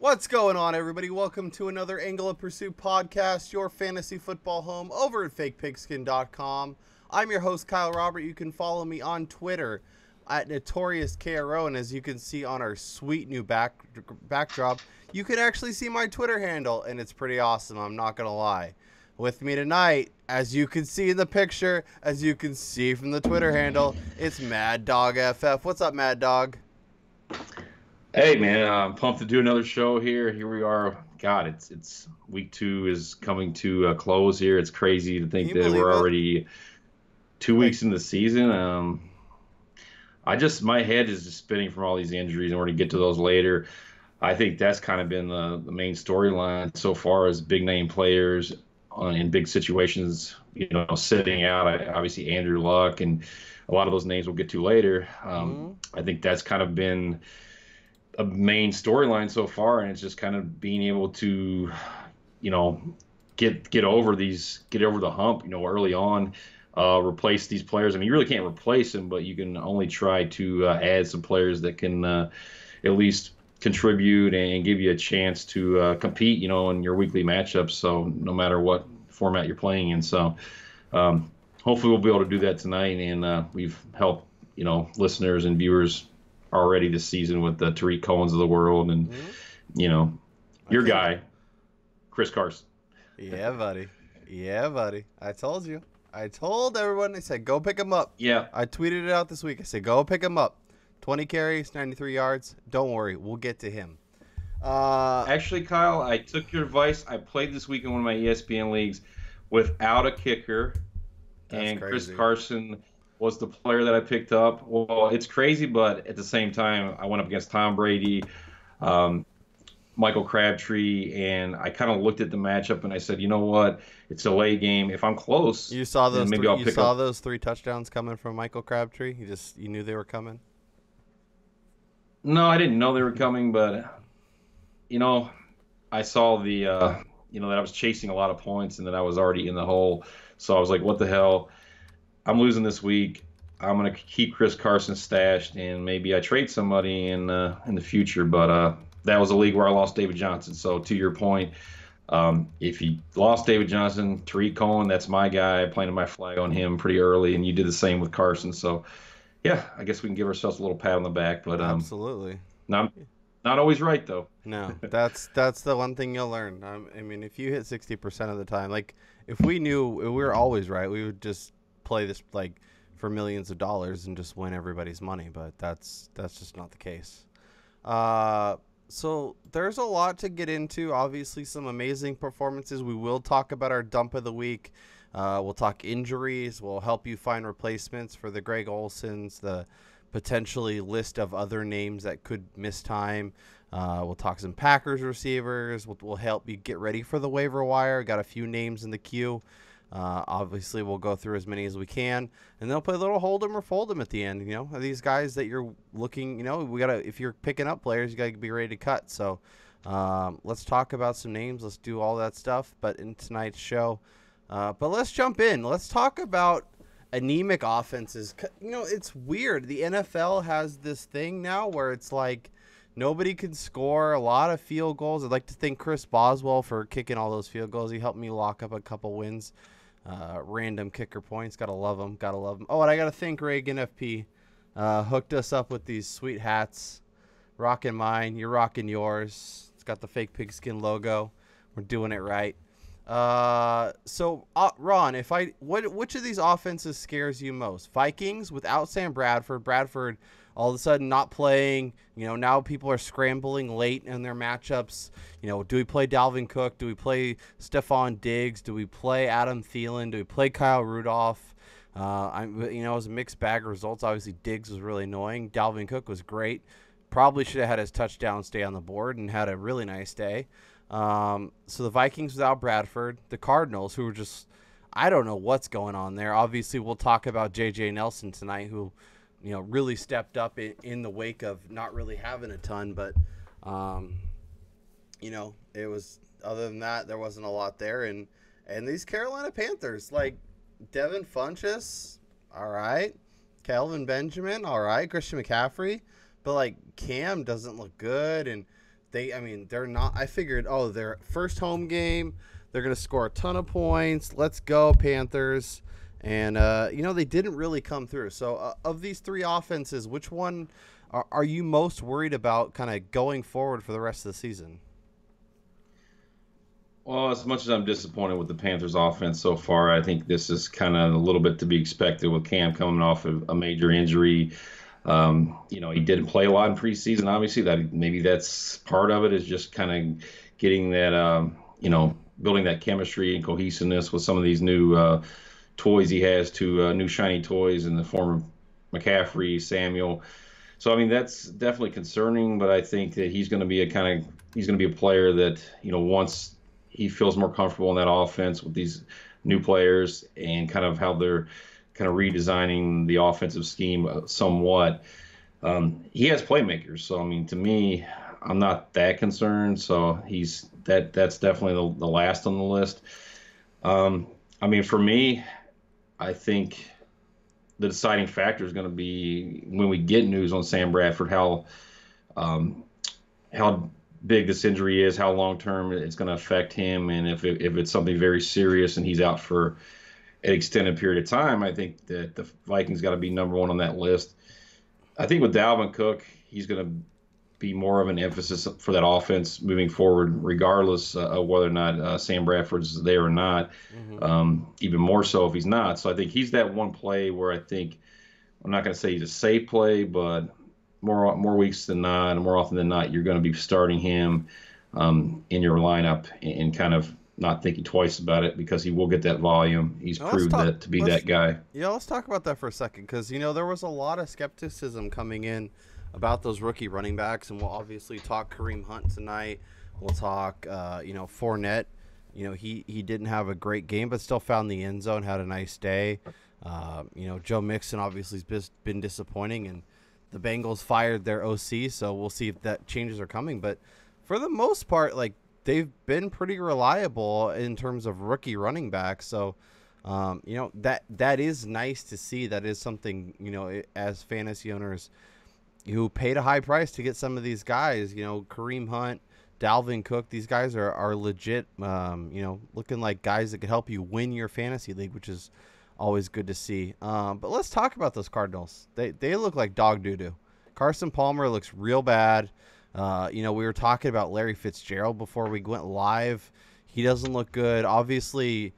What's going on, everybody? Welcome to another Angle of Pursuit podcast, your fantasy football home over at fakepigskin.com. I'm your host, Kyle Robert. You can follow me on Twitter at NotoriousKRO, and as you can see on our sweet new backdrop, you can actually see my Twitter handle, and it's pretty awesome, I'm not going to lie. With me tonight, as you can see in the picture, as you can see from the Twitter handle, it's Mad Dog FF. What's up, Mad Dog? Hey man, I'm pumped to do another show here. Here we are. God, it's week 2 is coming to a close here. It's crazy to think that we're already 2 weeks in the season. My head is just spinning from all these injuries, and we're gonna get to those later. I think that's kind of been the main storyline so far, as big name players in big situations, sitting out. Obviously Andrew Luck and a lot of those names we'll get to later. I think that's kind of been a main storyline so far, and it's just kind of being able to, get over the hump, early on, replace these players. I mean, you really can't replace them, but you can only try to add some players that can at least contribute and give you a chance to compete, in your weekly matchups. So no matter what format you're playing in. So hopefully we'll be able to do that tonight, and we've helped, listeners and viewers already this season with the Tariq Cohens of the world, and your guy Chris Carson. Yeah, buddy. I told you. I told everyone. I said go pick him up. Yeah, I tweeted it out this week. I said go pick him up. 20 carries, 93 yards. Don't worry, we'll get to him. Actually, Kyle, I took your advice. I played this week in one of my ESPN leagues without a kicker. That's and crazy. Chris Carson was the player that I picked up. Well, it's crazy, but at the same time, I went up against Tom Brady, Michael Crabtree, and I kind of looked at the matchup and I said, you know what? It's a late game. If I'm close, You saw those. maybe I'll pick up those 3 touchdowns coming from Michael Crabtree. You knew they were coming. No, I didn't know they were coming, but I saw the that I was chasing a lot of points and that I was already in the hole. So I was like, what the hell? I'm losing this week. I'm gonna keep Chris Carson stashed, and maybe I trade somebody in the future. But that was a league where I lost David Johnson. So to your point, if you lost David Johnson, Tariq Cohen, that's my guy. I planted my flag on him pretty early, and you did the same with Carson. So yeah, I guess we can give ourselves a little pat on the back. But Absolutely. not always right though. No, that's the one thing you'll learn. I mean, if you hit 60% of the time, like if we knew we were always right, we would just play this like for millions of dollars and just win everybody's money. But that's just not the case. So there's a lot to get into. Obviously, some amazing performances. We will talk about our dump of the week. We'll talk injuries. We'll help you find replacements for the Greg Olsens, the potentially list of other names that could miss time. We'll talk some Packers receivers. We'll help you get ready for the waiver wire. Got a few names in the queue. Obviously, we'll go through as many as we can, and they'll play a little hold 'em or fold 'em at the end. These guys that you're looking. If you're picking up players, you gotta be ready to cut. So, let's talk about some names. Let's do all that stuff. But in tonight's show, but let's jump in. Let's talk about anemic offenses. It's weird. The NFL has this thing now where it's like nobody can score a lot of field goals. I'd like to thank Chris Boswell for kicking all those field goals. He helped me lock up a couple wins. Random kicker points. Gotta love him. Oh, and I gotta thank Reagan FP. Hooked us up with these sweet hats. Rocking mine. You're rocking yours. It's got the fake pigskin logo. We're doing it right. So Ron, which of these offenses scares you most? Vikings without Sam Bradford. Bradford all of a sudden not playing. Now people are scrambling late in their matchups. Do we play Dalvin Cook? Do we play Stephon Diggs? Do we play Adam Thielen? Do we play Kyle Rudolph? It was a mixed bag of results. Obviously, Diggs was really annoying. Dalvin Cook was great. Probably should have had his touchdown stay on the board and had a really nice day. So the Vikings without Bradford, the Cardinals, who were just, I don't know what's going on there. Obviously, we'll talk about J.J. Nelson tonight, who, really stepped up in the wake of not really having a ton. But, it was, other than that, there wasn't a lot there. And these Carolina Panthers, like Devin Funchess, all right. Kelvin Benjamin, all right. Christian McCaffrey. But, like, Cam doesn't look good. And I mean, they're not. I figured, oh, their first home game, they're going to score a ton of points. Let's go, Panthers. And, they didn't really come through. So, of these three offenses, which one are you most worried about kind of going forward for the rest of the season? Well, as much as I'm disappointed with the Panthers offense so far, I think this is kind of a little bit to be expected with Cam coming off of a major injury. He didn't play a lot in preseason. Obviously, that maybe that's part of it is just kind of getting that, building that chemistry and cohesiveness with some of these new toys he has new shiny toys in the form of McCaffrey, Samuel. So, I mean, that's definitely concerning, but I think that he's going to be a player that, once he feels more comfortable in that offense with these new players and kind of how they're kind of redesigning the offensive scheme somewhat. He has playmakers, so I mean, to me, I'm not that concerned. So that's definitely the last on the list. I mean, for me, I think the deciding factor is going to be when we get news on Sam Bradford, how big this injury is, how long term it's going to affect him, and if it's something very serious and he's out for an extended period of time, I think that the Vikings got to be number one on that list. I think with Dalvin Cook, he's going to be more of an emphasis for that offense moving forward, regardless of whether or not Sam Bradford's there or not. Even more so if he's not. So I think he's that one play where I think, I'm not going to say he's a safe play, but more weeks than not, and more often than not, you're going to be starting him in your lineup and kind of not thinking twice about it because he will get that volume. He's proved that to be that guy. Yeah, let's talk about that for a second because, there was a lot of skepticism coming in about those rookie running backs, and we'll obviously talk Kareem Hunt tonight. We'll talk, Fournette. He didn't have a great game, but still found the end zone, had a nice day. Joe Mixon obviously has been disappointing, and the Bengals fired their OC, so we'll see if that changes are coming. But for the most part, they've been pretty reliable in terms of rookie running backs. So, that is nice to see. That is something, as fantasy owners who paid a high price to get some of these guys, Kareem Hunt, Dalvin Cook, these guys are legit, looking like guys that could help you win your fantasy league, which is always good to see. But let's talk about those Cardinals. They look like dog doo-doo. Carson Palmer looks real bad. We were talking about Larry Fitzgerald before we went live. He doesn't look good. Obviously,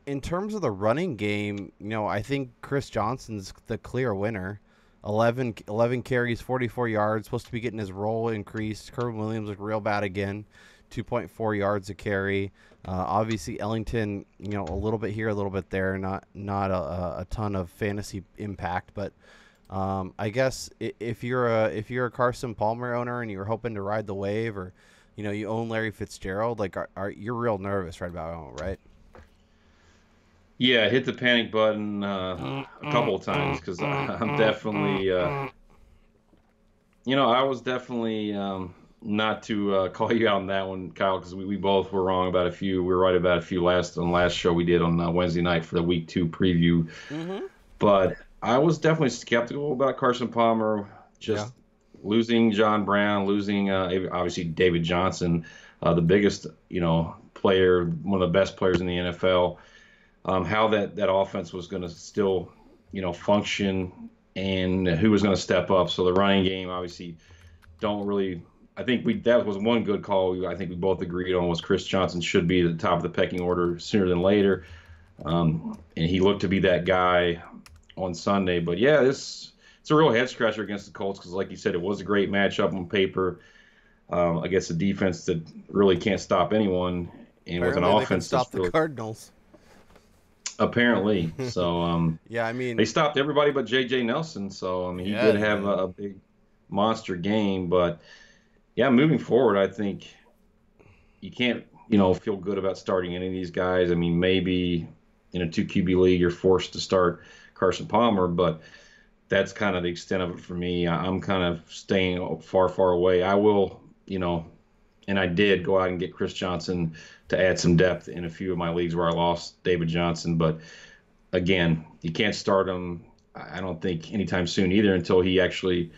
in terms of the running game, I think Chris Johnson's the clear winner. 11 carries, 44 yards, supposed to be getting his role increased. Kerwin Williams looked real bad again. 2.4 yards a carry. Obviously, Ellington, a little bit here, a little bit there. Not a ton of fantasy impact, but I guess if you're a Carson Palmer owner and you're hoping to ride the wave, or you own Larry Fitzgerald, you're real nervous right about now, right? Yeah, I hit the panic button a couple of times because I'm definitely, I was definitely. Not to call you out on that one, Kyle, because we both were wrong about a few. We were right about a few last show we did on Wednesday night for the Week 2 preview. But I was definitely skeptical about Carson Palmer, losing John Brown, losing obviously David Johnson, the biggest player, one of the best players in the NFL. How that offense was going to still function and who was going to step up. So the running game obviously don't really. I think that was one good call. I think we both agreed on was Chris Johnson should be at the top of the pecking order sooner than later, and he looked to be that guy on Sunday. But yeah, it's a real head scratcher against the Colts because, like you said, it was a great matchup on paper against a defense that really can't stop anyone, and Apparently with an offense they can stop the Cardinals. Apparently, so yeah, I mean they stopped everybody but J.J. Nelson. So I mean he did have a big monster game, but. Yeah, moving forward, I think you can't, feel good about starting any of these guys. I mean, maybe in a 2 QB league, you're forced to start Carson Palmer, but that's kind of the extent of it for me. I'm kind of staying far, far away. I will, and I did go out and get Chris Johnson to add some depth in a few of my leagues where I lost David Johnson. But again, you can't start him, I don't think, anytime soon either until he actually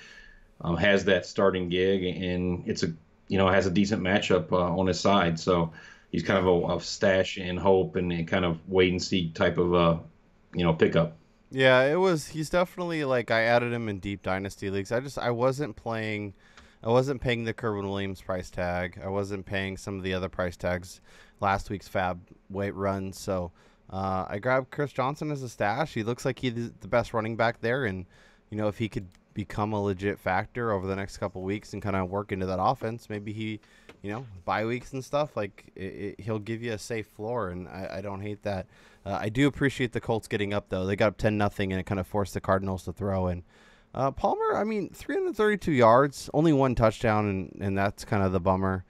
has that starting gig, and it's a has a decent matchup on his side. So he's kind of a stash and hope and kind of wait and see type of pickup. Yeah, he's definitely like I added him in deep dynasty leagues. I wasn't playing, I wasn't paying the Kerwin Williams price tag. I wasn't paying some of the other price tags last week's fab weight runs. So I grabbed Chris Johnson as a stash. He looks like he's the best running back there, and if he could become a legit factor over the next couple weeks and kind of work into that offense, maybe he, bye weeks and stuff, like he'll give you a safe floor, and I don't hate that. I do appreciate the Colts getting up, though. They got up 10-0, and it kind of forced the Cardinals to throw. And Palmer, 332 yards, only one touchdown, and that's kind of the bummer.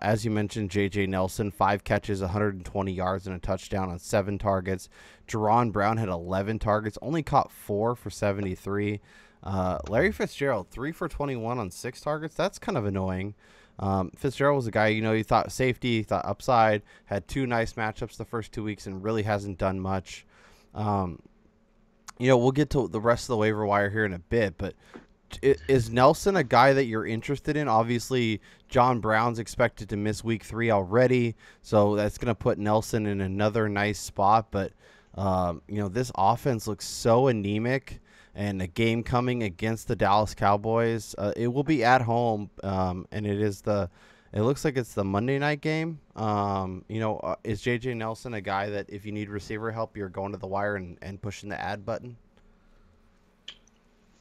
As you mentioned, J.J. Nelson, 5 catches, 120 yards, and a touchdown on 7 targets. Jerron Brown had 11 targets, only caught 4 for 73. Larry Fitzgerald, 3 for 21 on 6 targets. That's kind of annoying. Fitzgerald was a guy, you thought safety, thought upside, had 2 nice matchups the first 2 weeks and really hasn't done much. We'll get to the rest of the waiver wire here in a bit, but is Nelson a guy that you're interested in? Obviously, John Brown's expected to miss week 3 already, so that's going to put Nelson in another nice spot. But, this offense looks so anemic, and a game coming against the Dallas Cowboys. It will be at home, and it looks like it's the Monday night game. Is J.J. Nelson a guy that if you need receiver help, you're going to the wire and pushing the add button?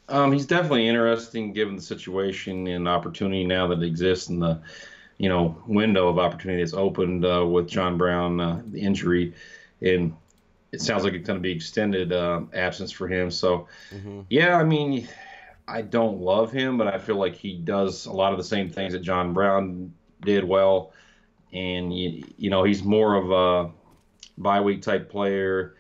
He's definitely interesting given the situation and opportunity now that exists in the, window of opportunity that's opened with John Brown, the injury. And it sounds like it's going to be extended absence for him. So, yeah, I don't love him, but I feel like he does a lot of the same things that John Brown did well. And, he's more of a bye week type player.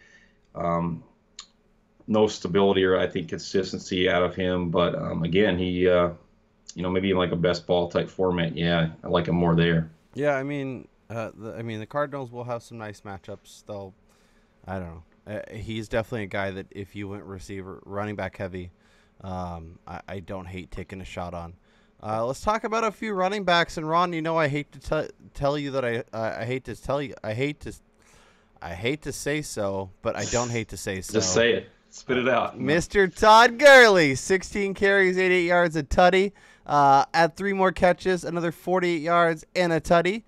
No stability or I think consistency out of him. But, again, he, maybe in like a best ball type format. Yeah, I like him more there. Yeah, the Cardinals will have some nice matchups, though. I don't know. He's definitely a guy that if you went receiver, running back heavy, I don't hate taking a shot on. Let's talk about a few running backs. And Ron, I hate to tell you that I hate to say so, but I don't hate to say so. Just say it. Spit it out. Mr. Todd Gurley, 16 carries, 88 yards, a tutty. Add 3 more catches, another 48 yards and a tutty.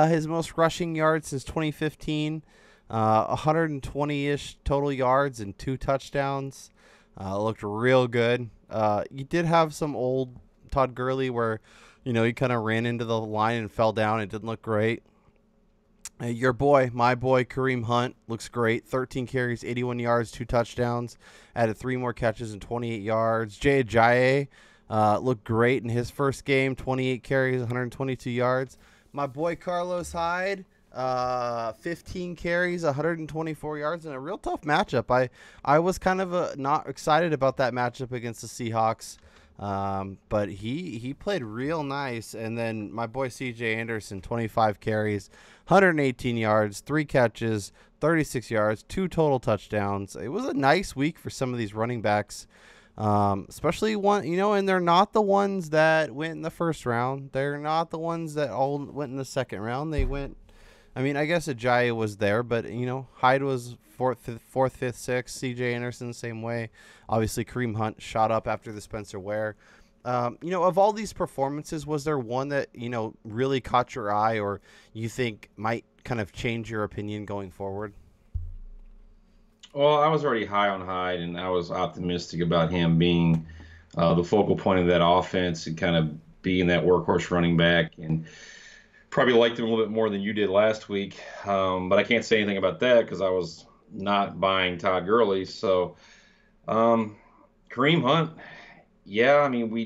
His most rushing yards since 2015. 120-ish total yards and 2 touchdowns. Looked real good. You did have some old Todd Gurley where, he kind of ran into the line and fell down. It didn't look great. My boy, Kareem Hunt, looks great. 13 carries, 81 yards, 2 touchdowns. Added 3 more catches and 28 yards. Jay Ajayi looked great in his first game. 28 carries, 122 yards. My boy, Carlos Hyde, 15 carries, 124 yards, and a real tough matchup. I was kind of not excited about that matchup against the Seahawks, but he played real nice. And then my boy C.J. Anderson, 25 carries, 118 yards, 3 catches, 36 yards, 2 total touchdowns. It was a nice week for some of these running backs, especially one, and they're not the ones that went in the first round. They're not the ones that all went in the second round. They went. I guess Ajayi was there, but, Hyde was fourth, fifth, sixth. C.J. Anderson, same way. Obviously, Kareem Hunt shot up after the Spencer Ware. Of all these performances, was there one that, really caught your eye or you think might kind of change your opinion going forward? Well, I was already high on Hyde, and I was optimistic about him being the focal point of that offense and kind of being that workhorse running back. And probably liked him a little bit more than you did last week, but I can't say anything about that because I was not buying Todd Gurley. So Kareem Hunt, yeah, we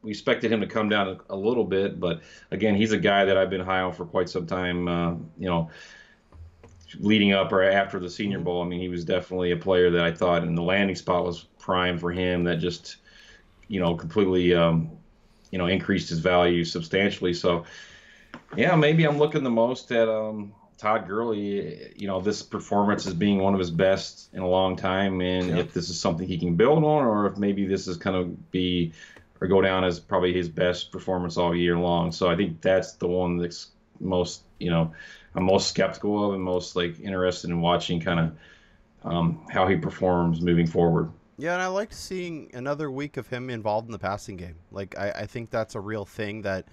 expected him to come down a little bit, but again, he's a guy that I've been high on for quite some time, leading up or after the Senior Bowl. He was definitely a player that I thought in the landing spot was prime for him that just, completely increased his value substantially. So, yeah, maybe I'm looking the most at Todd Gurley, this performance as being one of his best in a long time, and if this is something he can build on, or if maybe this is kind of be or go down as probably his best performance all year long. So I think that's the one that's most, I'm most skeptical of and most like interested in watching kind of how he performs moving forward. Yeah, and I liked seeing another week of him involved in the passing game. Like, I think that's a real thing that,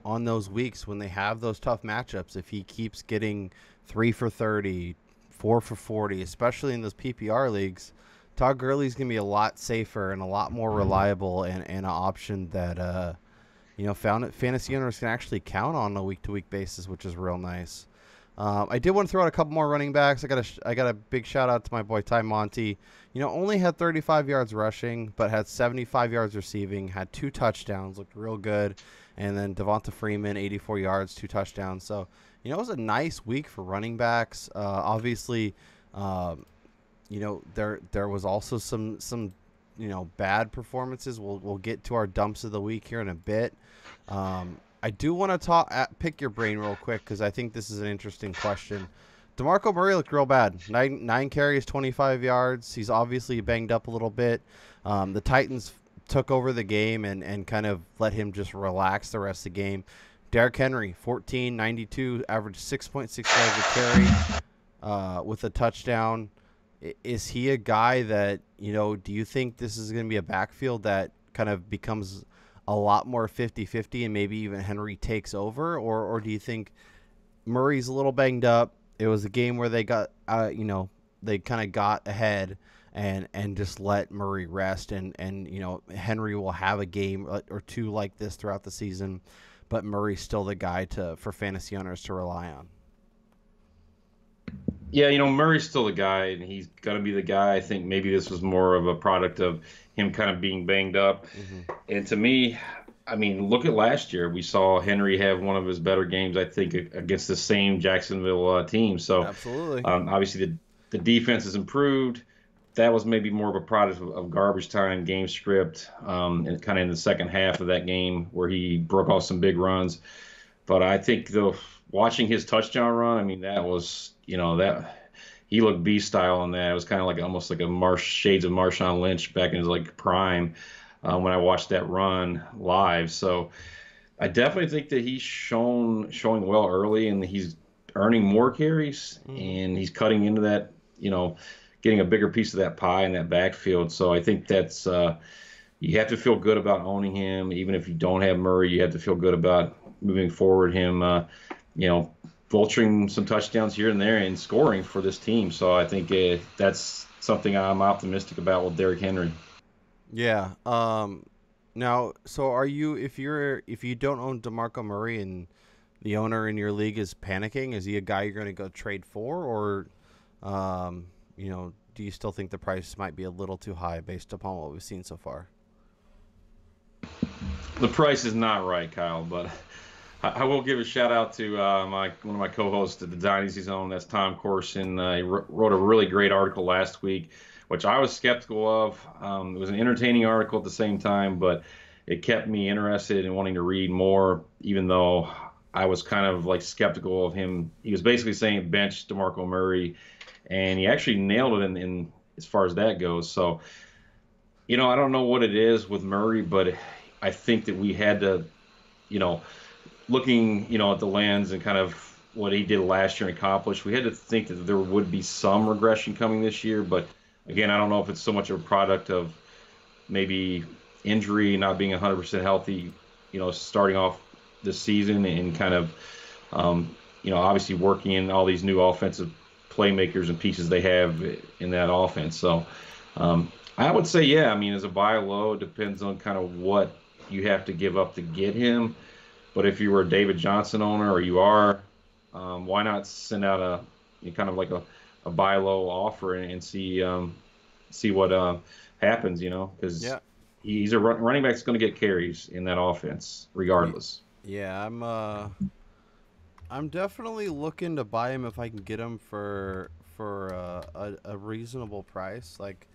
on those weeks when they have those tough matchups, if he keeps getting 3 for 30, 4 for 40, especially in those PPR leagues, Todd Gurley's going to be a lot safer and a lot more reliable and an option that, fantasy owners can actually count on a week-to-week basis, which is real nice. I did want to throw out a couple more running backs. I got a big shout out to my boy Ty Monty. Only had 35 yards rushing, but had 75 yards receiving. Had 2 touchdowns, looked real good. And then Devonta Freeman, 84 yards, 2 touchdowns. So it was a nice week for running backs. Obviously, there was also some bad performances. We'll get to our dumps of the week here in a bit. I do want to pick your brain real quick because I think this is an interesting question. DeMarco Murray looked real bad. 9 carries, 25 yards. He's obviously banged up a little bit. The Titans took over the game and kind of let him just relax the rest of the game. Derrick Henry, 14, 92, averaged 6.6 yards a carry with a touchdown. Is he a guy that, do you think this is going to be a backfield that kind of becomes a lot more 50-50 and maybe even Henry takes over? Or do you think Murray's a little banged up? It was a game where they got, they kind of got ahead and just let Murray rest. And Henry will have a game or two like this throughout the season, but Murray's still the guy for fantasy owners to rely on. Yeah, Murray's still the guy, and he's going to be the guy. I think maybe this was more of a product of him kind of being banged up. Mm-hmm. And to me, I mean, look at last year. We saw Henry have one of his better games, I think, against the same Jacksonville team. So, absolutely. Obviously, the defense has improved. That was maybe more of a product of garbage time, game script, and kind of in the second half of that game where he broke off some big runs. But I think, though, watching his touchdown run, I mean, that was, that he looked beast style on that. It was kind of like almost like shades of Marshawn Lynch back in his like prime when I watched that run live. So I definitely think that he's showing well early, and he's earning more carries, and he's cutting into that, getting a bigger piece of that pie in that backfield. So I think that's you have to feel good about owning him, even if you don't have Murray. You have to feel good about moving forward him, vulturing some touchdowns here and there and scoring for this team. So I think that's something I'm optimistic about with Derrick Henry. Yeah. Now, so are you, if you don't own DeMarco Murray and the owner in your league is panicking, is he a guy you're going to go trade for, or, do you still think the price might be a little too high based upon what we've seen so far? The price is not right, Kyle, but I will give a shout out to one of my co-hosts at the Dynasty Zone. That's Tom Corson. He wrote a really great article last week, which I was skeptical of. It was an entertaining article at the same time, but it kept me interested in wanting to read more, even though I was kind of like skeptical of him. He was basically saying bench DeMarco Murray, and he actually nailed it in as far as that goes. So, I don't know what it is with Murray, but I think that we had to, looking, at the lens and kind of what he did last year and accomplished, we had to think that there would be some regression coming this year. But again, I don't know if it's so much of a product of maybe injury, not being 100% healthy, starting off this season and kind of, obviously working in all these new offensive playmakers and pieces they have in that offense. So I would say, yeah, I mean, as a buy low, it depends on kind of what you have to give up to get him. But if you were a David Johnson owner, or you are, why not send out a kind of like a buy low offer and see what happens, because he's a running back that's going to get carries in that offense regardless. Yeah, I'm definitely looking to buy him if I can get him for a reasonable price. Like,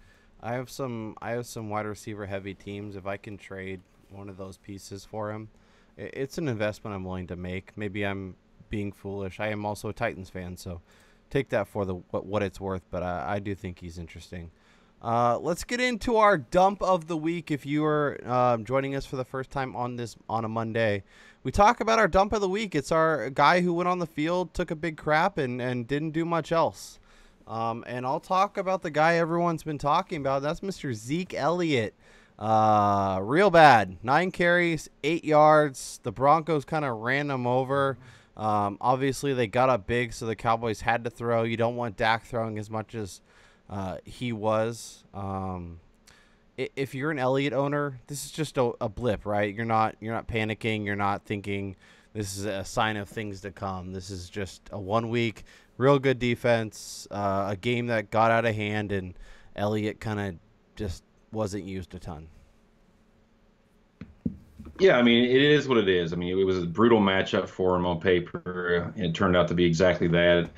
I have some wide receiver heavy teams. If I can trade one of those pieces for him, it's an investment I'm willing to make. Maybe I'm being foolish. I am also a Titans fan, so take that for what it's worth. But I do think he's interesting. Let's get into our dump of the week. If you are joining us for the first time on a Monday, we talk about our dump of the week. It's our guy who went on the field, took a big crap, and didn't do much else. And I'll talk about the guy everyone's been talking about. That's Mr. Zeke Elliott. Real bad. 9 carries, 8 yards. The Broncos kind of ran him over. Obviously, they got up big, so the Cowboys had to throw. You don't want Dak throwing as much as he was. If you're an Elliott owner, this is just a blip, right? You're not panicking. You're not thinking this is a sign of things to come. This is just a 1 week, real good defense, a game that got out of hand, and Elliott kind of just wasn't used a ton. Yeah, I mean, it is what it is. I mean, it was a brutal matchup for him on paper, and it turned out to be exactly that.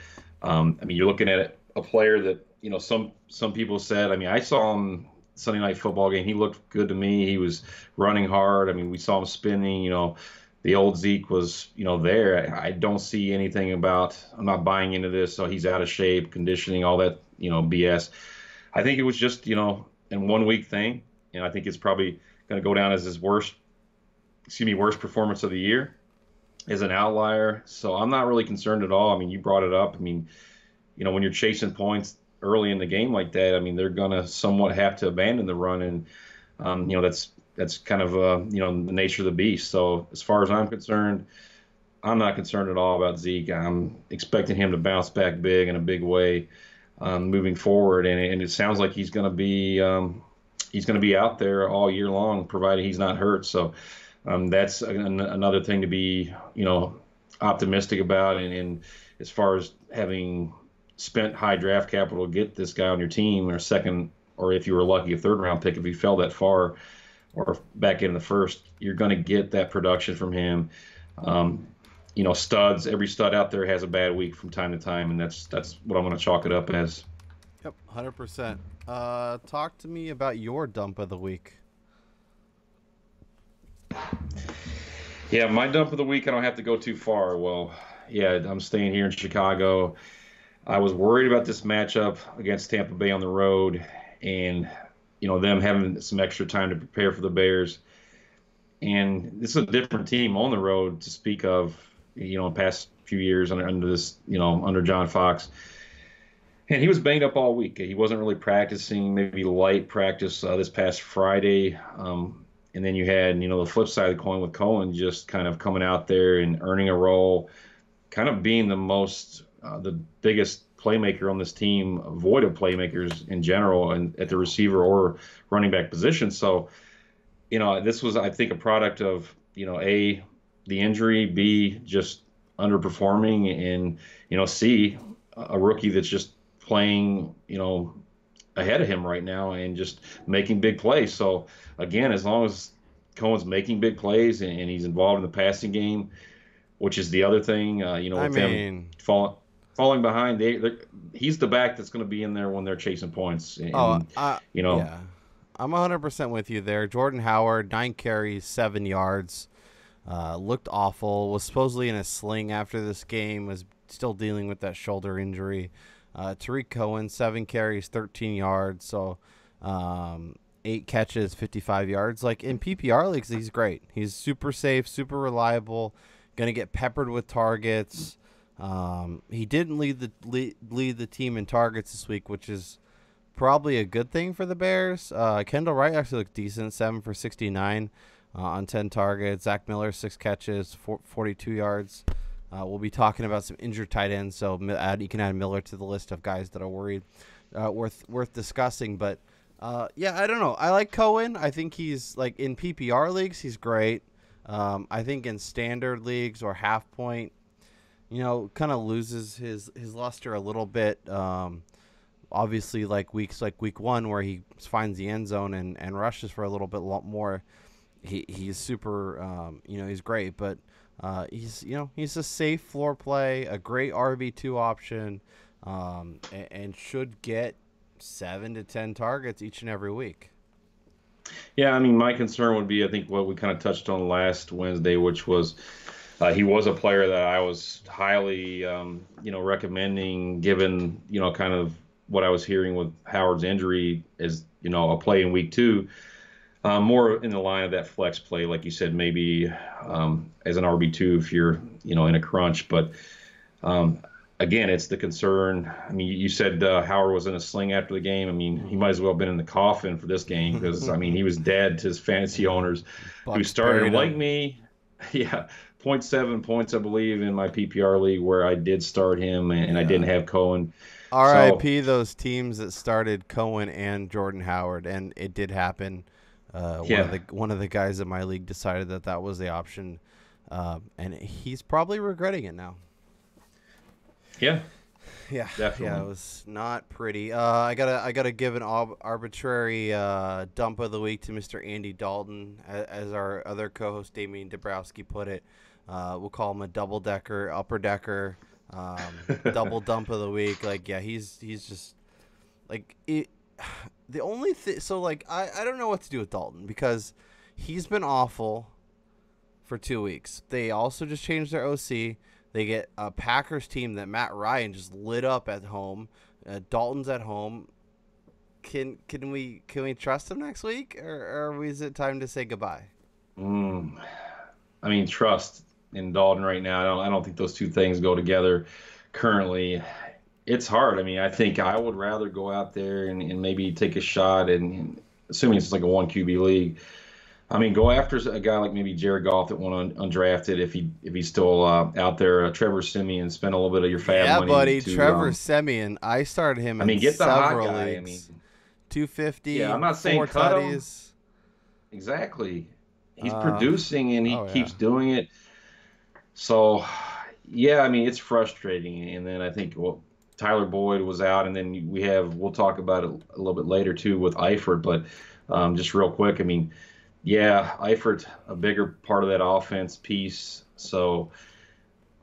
I mean, you're looking at a player that, some people said, I mean, I saw him Sunday Night Football game. He looked good to me. He was running hard. I mean, we saw him spinning, the old Zeke was, there. I don't see anything I'm not buying into this. So he's out of shape, conditioning, all that, BS. I think it was just, in 1 week thing. And I think it's probably going to go down as his worst performance of the year as an outlier. So I'm not really concerned at all. I mean, you brought it up. I mean, when you're chasing points early in the game like that, I mean, they're going to somewhat have to abandon the run. And, that's kind of, the nature of the beast. So as far as I'm concerned, I'm not concerned at all about Zeke. I'm expecting him to bounce back big in a big way moving forward. And it sounds like he's going to be out there all year long, provided he's not hurt. So that's another thing to be, optimistic about. And as far as having spent high draft capital to get this guy on your team, or second, or if you were lucky, a third round pick, if he fell that far or back in the first, you're going to get that production from him. Studs, every stud out there has a bad week from time to time, and that's what I'm going to chalk it up as. Yep, 100%. Talk to me about your dump of the week. Yeah, my dump of the week, I don't have to go too far. Well, yeah, I'm staying here in Chicago. I was worried about this matchup against Tampa Bay on the road, and them having some extra time to prepare for the Bears. And this is a different team on the road to speak of, past few years under this, under John Fox. And he was banged up all week. He wasn't really practicing, maybe light practice this past Friday. And then you had, the flip side of the coin with Cohen just kind of coming out there and earning a role, kind of being the biggest playmaker on this team, void of playmakers in general, and at the receiver or running back position. So, this was, I think, a product of, A, the injury, B, just underperforming, and, C, a rookie that's just playing, ahead of him right now and just making big plays. So, again, as long as Cohen's making big plays and he's involved in the passing game, which is the other thing, him falling behind, he's the back that's going to be in there when they're chasing points. And, yeah, I'm 100% with you there. Jordan Howard, 9 carries, 7 yards, looked awful. Was supposedly in a sling after this game. Was still dealing with that shoulder injury. Tariq Cohen, 7 carries, 13 yards. So 8 catches, 55 yards. Like in PPR leagues, he's great. He's super safe, super reliable. Going to get peppered with targets. He didn't lead the team in targets this week, which is probably a good thing for the Bears. Kendall Wright actually looked decent, 7 for 69 on 10 targets. Zach Miller, 6 catches, 42 yards. We'll be talking about some injured tight ends, so you can add Miller to the list of guys that are worried, worth discussing. But yeah, I don't know. I like Cohen. I think he's like in PPR leagues, he's great. I think in standard leagues or half point, kind of loses his luster a little bit. Obviously, like week 1 where he finds the end zone and rushes for a little bit more. He's super, he's great, but he's a safe floor play, a great RB2 option, and should get 7 to 10 targets each and every week. Yeah, I mean, my concern would be, I think, what we kind of touched on last Wednesday, which was he was a player that I was highly, recommending, given, kind of what I was hearing with Howard's injury is, a play in week 2, more in the line of that flex play, like you said, maybe as an RB2 if you're, in a crunch. But again, it's the concern. I mean, you said Howard was in a sling after the game. I mean, he might as well have been in the coffin for this game because, I mean, he was dead to his fantasy owners who started him like me. Yeah, 0.7 points, I believe, in my PPR league where I did start him and I didn't have Cohen. RIP those teams that started Cohen and Jordan Howard, and it did happen. One of the guys in my league decided that was the option, and he's probably regretting it now. Yeah, definitely. Yeah, it was not pretty. I gotta give an arbitrary dump of the week to Mr. Andy Dalton, as our other co-host Damian Dabrowski put it. We'll call him a double-decker, upper-decker, double dump of the week. Like, yeah, he's just like it. The only thing, so like I don't know what to do with Dalton because he's been awful for 2 weeks. They also just changed their OC. They get a Packers team that Matt Ryan just lit up at home. Dalton's at home. Can we trust him next week, or is it time to say goodbye? I mean, trust in Dalton right now. I don't think those two things go together currently. It's hard. I mean, I think I would rather go out there and maybe take a shot, and assuming it's like a 1 QB league. I mean, go after a guy like maybe Jared Goff that went undrafted if he's still out there. Trevor Siemian, spend a little bit of your fab money. Yeah, buddy, Trevor Siemian. I started him. Get the hot guy. Leagues. I mean, 250. Yeah, I'm not saying cut him. Exactly. He's producing and he keeps doing it. So, yeah, I mean, it's frustrating. And then I think Tyler Boyd was out, and then we'll talk about it a little bit later too with Eifert. But just real quick, I mean. Yeah, Eifert, a bigger part of that offense piece. So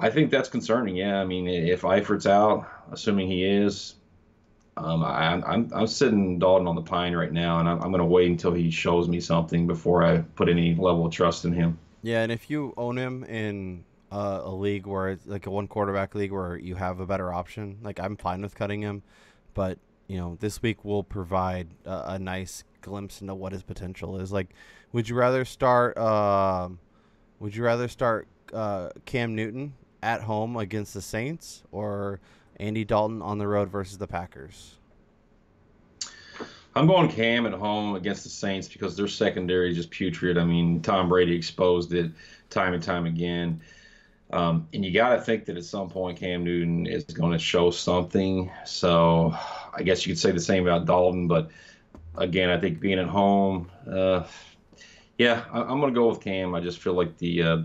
I think that's concerning. Yeah, I mean, if Eifert's out, assuming he is, I'm sitting Dalton on the pine right now, and I'm going to wait until he shows me something before I put any level of trust in him. Yeah, and if you own him in a league where it's like a 1-quarterback league where you have a better option, like I'm fine with cutting him, but this week will provide a nice glimpse into what his potential is. Like, would you rather start Cam Newton at home against the Saints or Andy Dalton on the road versus the Packers? I'm going Cam at home against the Saints because their secondary is just putrid. I mean, Tom Brady exposed it time and time again. And you got to think that at some point Cam Newton is going to show something. So I guess you could say the same about Dalton. But, again, I think being at home, I'm going to go with Cam. I just feel like the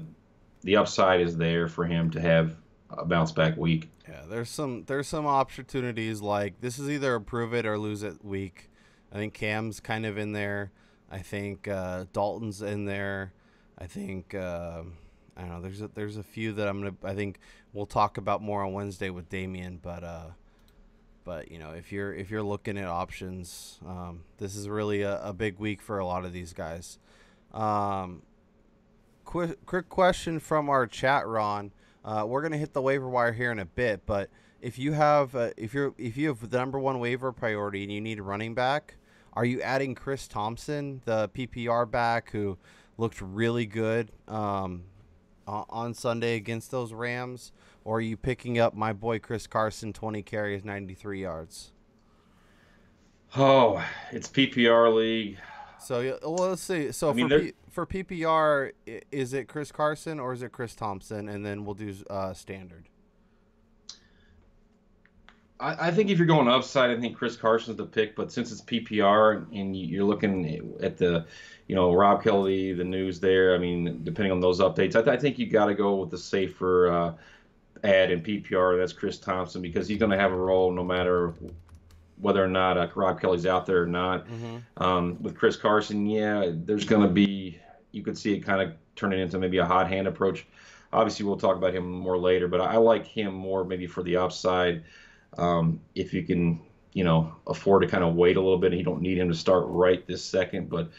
upside is there for him to have a bounce-back week. Yeah, there's some opportunities like this is either a prove it or lose it week. I think Cam's kind of in there. I think Dalton's in there. I think I don't know. There's a few that I think we'll talk about more on Wednesday with Damian. But if you're looking at options, this is really a big week for a lot of these guys. Quick question from our chat, Ron. We're gonna hit the waiver wire here in a bit, but if you have if you have the number one waiver priority and you need a running back, are you adding Chris Thompson, the PPR back who looked really good on Sunday against those Rams, or are you picking up my boy Chris Carson, 20 carries, 93 yards? Oh, it's PPR league. So let's see. So for PPR, is it Chris Carson or is it Chris Thompson? And then we'll do standard. I think if you're going upside, I think Chris Carson's the pick. But since it's PPR and you're looking at the, Rob Kelly, the news there. I mean, depending on those updates, I think you got to go with the safer ad in PPR. That's Chris Thompson because he's going to have a role no matter whether or not Rob Kelly's out there or not. Mm-hmm. With Chris Carson, there's going to be, you could see it kind of turning into maybe a hot hand approach. Obviously, we'll talk about him more later, but I like him more maybe for the upside. If you can, afford to kind of wait a little bit, and you don't need him to start right this second. But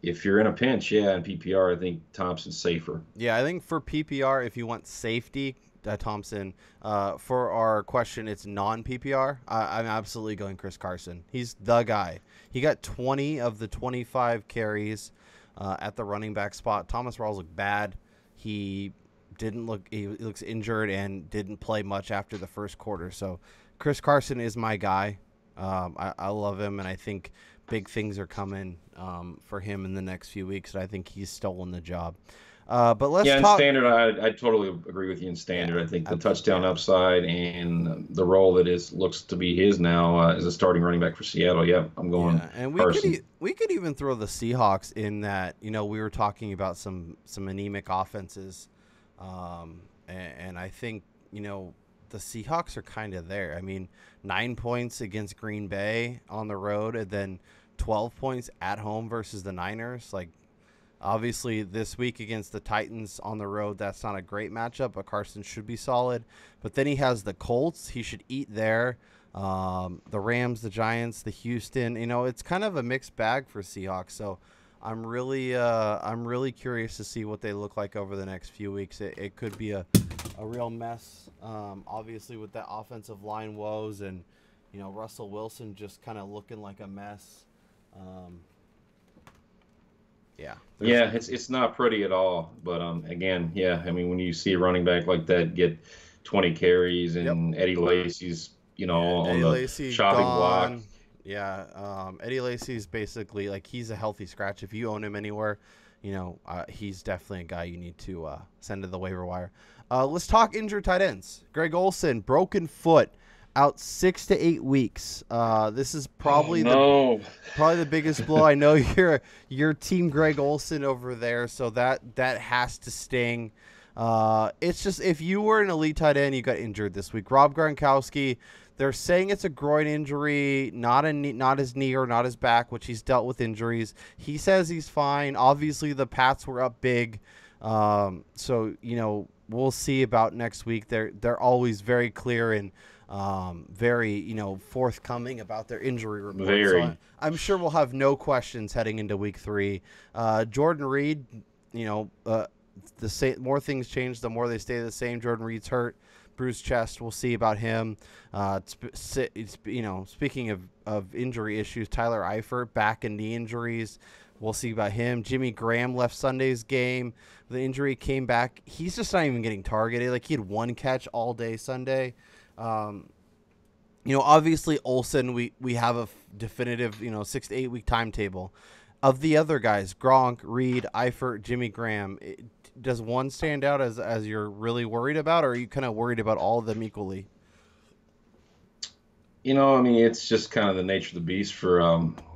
if you're in a pinch, in PPR, I think Thompson's safer. Yeah, I think for PPR, if you want safety, Thompson. For our question, it's non-PPR. I'm absolutely going Chris Carson. He's the guy. He got 20 of the 25 carries at the running back spot. Thomas Rawls looked bad. He looks injured and didn't play much after the first quarter. So Chris Carson is my guy. I love him, and I think big things are coming for him in the next few weeks, and I think he's stolen the job. But let's talk. In standard, I totally agree with you in standard. I think the touchdown upside and the role that looks to be his now as a starting running back for Seattle. Yeah, I'm going. Yeah, and Carson. we could even throw the Seahawks in that. We were talking about some anemic offenses, and I think the Seahawks are kind of there. I mean, 9 points against Green Bay on the road, and then 12 points at home versus the Niners. Like, obviously, this week against the Titans on the road, that's not a great matchup, but Carson should be solid. But then he has the Colts. He should eat there. The Rams, the Giants, the Houston. It's kind of a mixed bag for Seahawks. So I'm really curious to see what they look like over the next few weeks. It could be a real mess, obviously, with that offensive line woes and, Russell Wilson just kind of looking like a mess. It's not pretty at all. But again, I mean, when you see a running back like that get 20 carries and Eddie Lacy's, on the chopping block. Yeah, Eddie Lacy's basically like he's a healthy scratch. If you own him anywhere, he's definitely a guy you need to send to the waiver wire. Let's talk injured tight ends. Greg Olsen, broken foot, out 6 to 8 weeks. This is probably the biggest blow. I know you're team Greg Olsen over there, so that has to sting. It's just if you were an elite tight end, you got injured this week. Rob Gronkowski, they're saying it's a groin injury, not his knee or not his back, which he's dealt with injuries. He says he's fine. Obviously, the Pats were up big, so we'll see about next week. They're always very clear and very forthcoming about their injury report. So I'm sure we'll have no questions heading into week 3. Jordan Reed, more things change, the more they stay the same. Jordan Reed's hurt, bruised chest. We'll see about him. Speaking of injury issues, Tyler Eifert, back and knee injuries. We'll see about him. Jimmy Graham left Sunday's game. The injury came back. He's just not even getting targeted. Like, he had 1 catch all day Sunday. Obviously Olsen, we have a definitive, 6 to 8 week timetable. Of the other guys, Gronk, Reed, Eifert, Jimmy Graham, does one stand out as you're really worried about, or are you kind of worried about all of them equally? I mean, it's just kind of the nature of the beast for,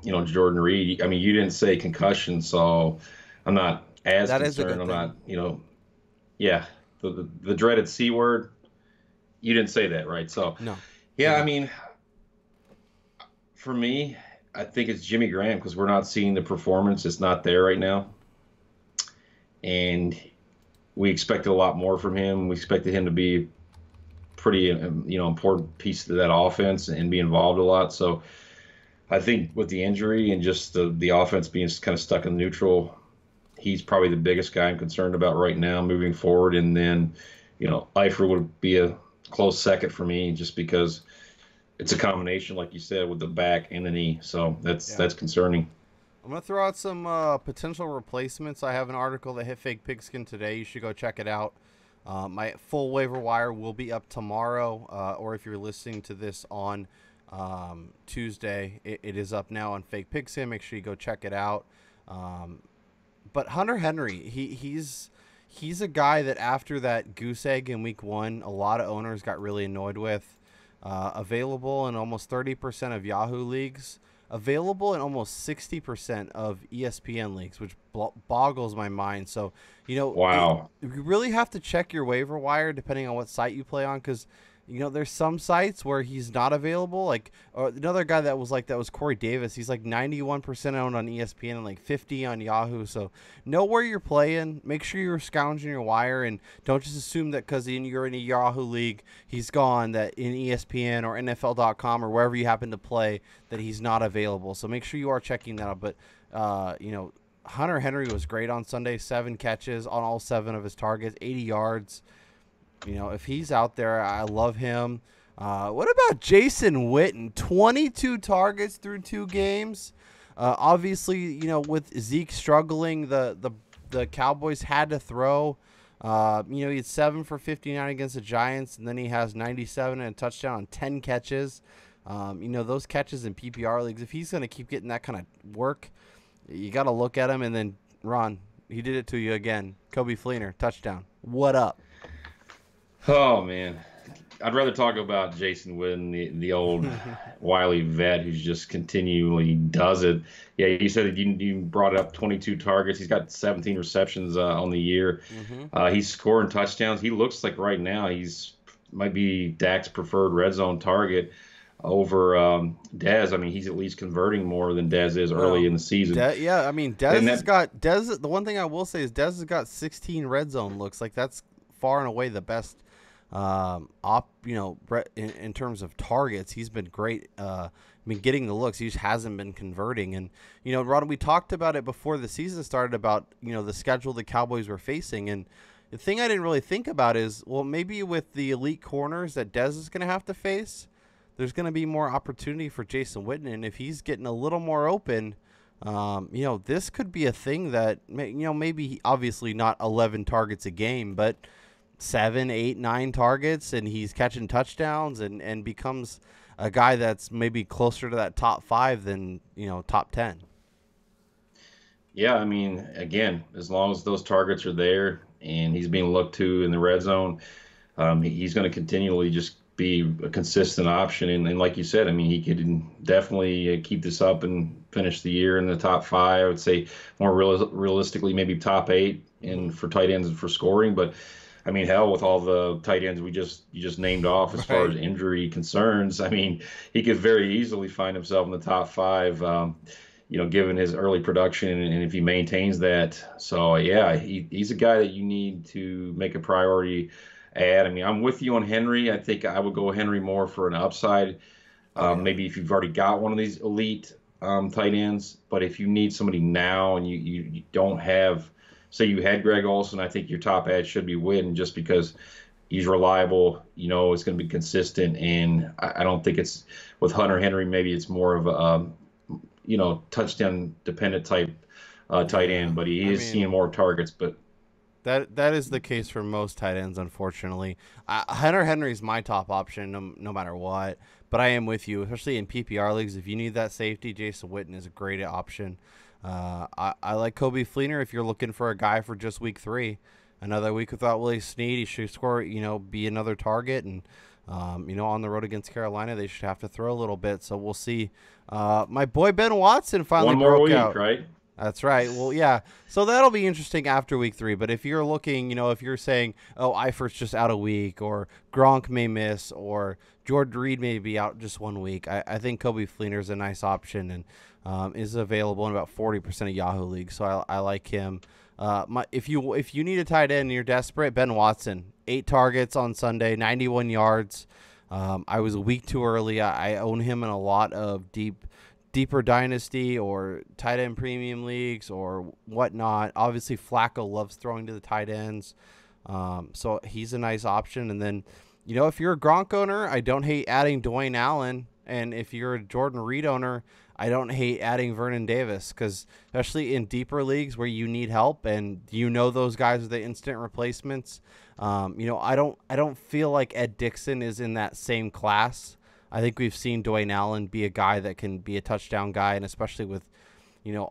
Jordan Reed. I mean, you didn't say concussion, so I'm not as that concerned. I'm not, the dreaded C word. You didn't say that, right? So, no. Yeah, I mean, for me, I think it's Jimmy Graham because we're not seeing the performance. It's not there right now. And we expected a lot more from him. We expected him to be pretty, important piece to that offense and be involved a lot. So I think with the injury and just the offense being kind of stuck in neutral, he's probably the biggest guy I'm concerned about right now moving forward. And then, Eifert would be a close second for me just because it's a combination, like you said, with the back and the knee. So that's concerning. I'm going to throw out some potential replacements. I have an article that hit Fake Pigskin today. You should go check it out. My full waiver wire will be up tomorrow, or if you're listening to this on Tuesday, it is up now on Fake Pigskin. Make sure you go check it out. But Hunter Henry, he's a guy that after that goose egg in week 1, a lot of owners got really annoyed with. Available in almost 30% of Yahoo leagues. Available in almost 60% of ESPN leagues, which boggles my mind. So, wow. You really have to check your waiver wire depending on what site you play on because, there's some sites where he's not available. Like another guy that was Corey Davis. He's like 91% owned on ESPN and like 50 on Yahoo. So know where you're playing. Make sure you're scrounging your wire and don't just assume that because you're in a Yahoo league, he's gone, that in ESPN or NFL.com or wherever you happen to play that he's not available. So make sure you are checking that out. But, Hunter Henry was great on Sunday. 7 catches on all 7 of his targets, 80 yards. if he's out there, I love him. What about Jason Witten? 22 targets through 2 games. Obviously, with Zeke struggling, the Cowboys had to throw. He had 7 for 59 against the Giants, and then he has 97 and a touchdown on 10 catches. Those catches in PPR leagues, if he's going to keep getting that kind of work, you got to look at him. And then, Ron, he did it to you again. Kobe Fleener, touchdown. What up? Oh, man. I'd rather talk about Jason Witten, the old wily vet who's just continually does it. Yeah, you said you brought up 22 targets. He's got 17 receptions on the year. He's scoring touchdowns. He looks like right now might be Dak's preferred red zone target over Dez. I mean, he's at least converting more than Dez is early in the season. Dez has got Dez. The one thing I will say is Dez has got 16 red zone looks. Like that's far and away the best. In terms of targets, he's been great. Getting the looks, he just hasn't been converting. And Ron, we talked about it before the season started about the schedule the Cowboys were facing, and the thing I didn't really think about is, well, maybe with the elite corners that Dez is going to have to face, there's going to be more opportunity for Jason Witten, and if he's getting a little more open, this could be a thing that maybe obviously not 11 targets a game, but 7, 8, 9 targets, and he's catching touchdowns and becomes a guy that's maybe closer to that top 5 than top 10. Yeah, I mean, again, as long as those targets are there and he's being looked to in the red zone, he's going to continually just be a consistent option. And like you said, I mean, he could definitely keep this up and finish the year in the top 5. I would say more realistically, maybe top 8 and for tight ends and for scoring, but I mean, hell, with all the tight ends you just named off as far as injury concerns, I mean, he could very easily find himself in the top 5, given his early production and if he maintains that. So, yeah, he's a guy that you need to make a priority add. I mean, I'm with you on Henry. I think I would go Henry more for an upside. Maybe if you've already got one of these elite tight ends. But if you need somebody now and you don't have – say you had Greg Olsen, I think your top ad should be Witten just because he's reliable, it's going to be consistent. And I don't think it's with Hunter Henry, maybe it's more of a, touchdown dependent type tight end, but he is seeing more targets. But that is the case for most tight ends, unfortunately. Hunter Henry's my top option no matter what, but I am with you, especially in PPR leagues. If you need that safety, Jason Witten is a great option. I like Kobe Fleener if you're looking for a guy for just week 3. Another week without Willie Snead, he should score, be another target. And, on the road against Carolina, they should have to throw a little bit. So we'll see. My boy Ben Watson finally broke out. 1 more week, right? That's right. Well, yeah. So that'll be interesting after week 3. But if you're looking, if you're saying, oh, Eifert's just out a week, or Gronk may miss, or Jordan Reed may be out just 1 week, I think Kobe Fleener is a nice option and is available in about 40% of Yahoo leagues. So I like him. If you need a tight end and you're desperate, Ben Watson, 8 targets on Sunday, 91 yards. I was a week too early. I own him in a lot of deeper dynasty or tight end premium leagues or whatnot. Obviously, Flacco loves throwing to the tight ends, so he's a nice option. And then, if you're a Gronk owner, I don't hate adding Dwayne Allen, and if you're a Jordan Reed owner, I don't hate adding Vernon Davis, because especially in deeper leagues where you need help and those guys are the instant replacements. I don't feel like Ed Dickson is in that same class. I think we've seen Dwayne Allen be a guy that can be a touchdown guy, and especially with,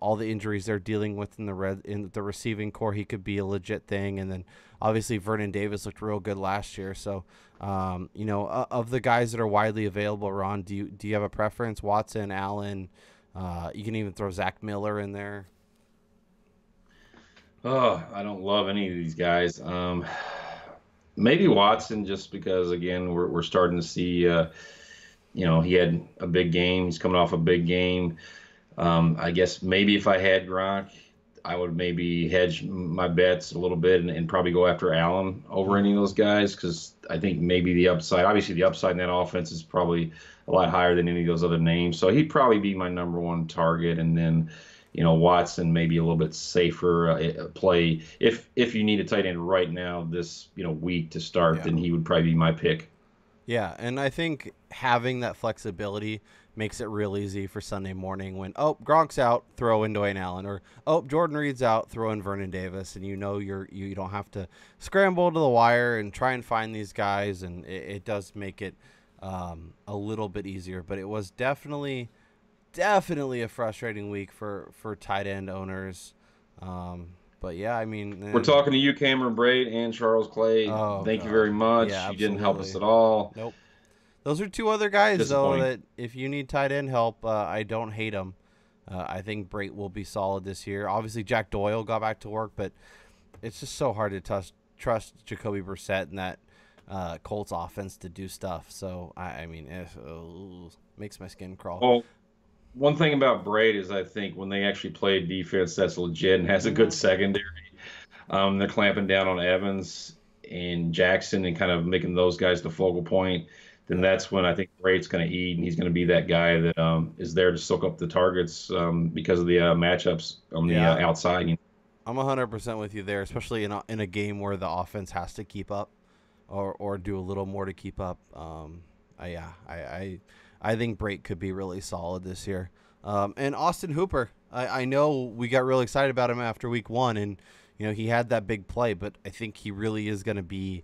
all the injuries they're dealing with in the receiving core, he could be a legit thing. And then obviously Vernon Davis looked real good last year. So, of the guys that are widely available, Ron, do you have a preference? Watson, Allen, you can even throw Zach Miller in there. Oh, I don't love any of these guys. Maybe Watson, just because again we're starting to see. He had a big game. He's coming off a big game. I guess maybe if I had Gronk, I would maybe hedge my bets a little bit and probably go after Allen over any of those guys, because I think maybe the upside in that offense is probably a lot higher than any of those other names. So he'd probably be my number 1 target. And then, Watson maybe a little bit safer play. If you need a tight end right now this week to start, Yeah. then he would probably be my pick. Yeah, and I think having that flexibility makes it real easy for Sunday morning when, Gronk's out, throw in Dwayne Allen, or Jordan Reed's out, throw in Vernon Davis, and you don't have to scramble to the wire and try and find these guys, and it does make it a little bit easier. But it was definitely a frustrating week for tight end owners. But yeah, I mean, We're talking to you, Cameron Braid and Charles Clay. oh Thank you god, very much. yeah, You didn't help us absolutely. at all. Nope. Those are two other guys, though, Disappointing. that if you need tight end help, I don't hate them. I think Brait will be solid this year. Obviously, Jack Doyle got back to work, but it's just so hard to trust Jacoby Brissett and that Colts offense to do stuff. So, I mean, makes my skin crawl. Well, one thing about Braid is I think when they actually play defense that's legit and has a good secondary, they're clamping down on Evans and Jackson and kind of making those guys the focal point. Then that's when I think Braid's going to eat, and he's going to be that guy that is there to soak up the targets because of the matchups on the outside. I'm 100% with you there, especially in a game where the offense has to keep up or do a little more to keep up. I think Brait could be really solid this year. And Austin Hooper, I know we got really excited about him after week 1, and he had that big play, but I think he really is going to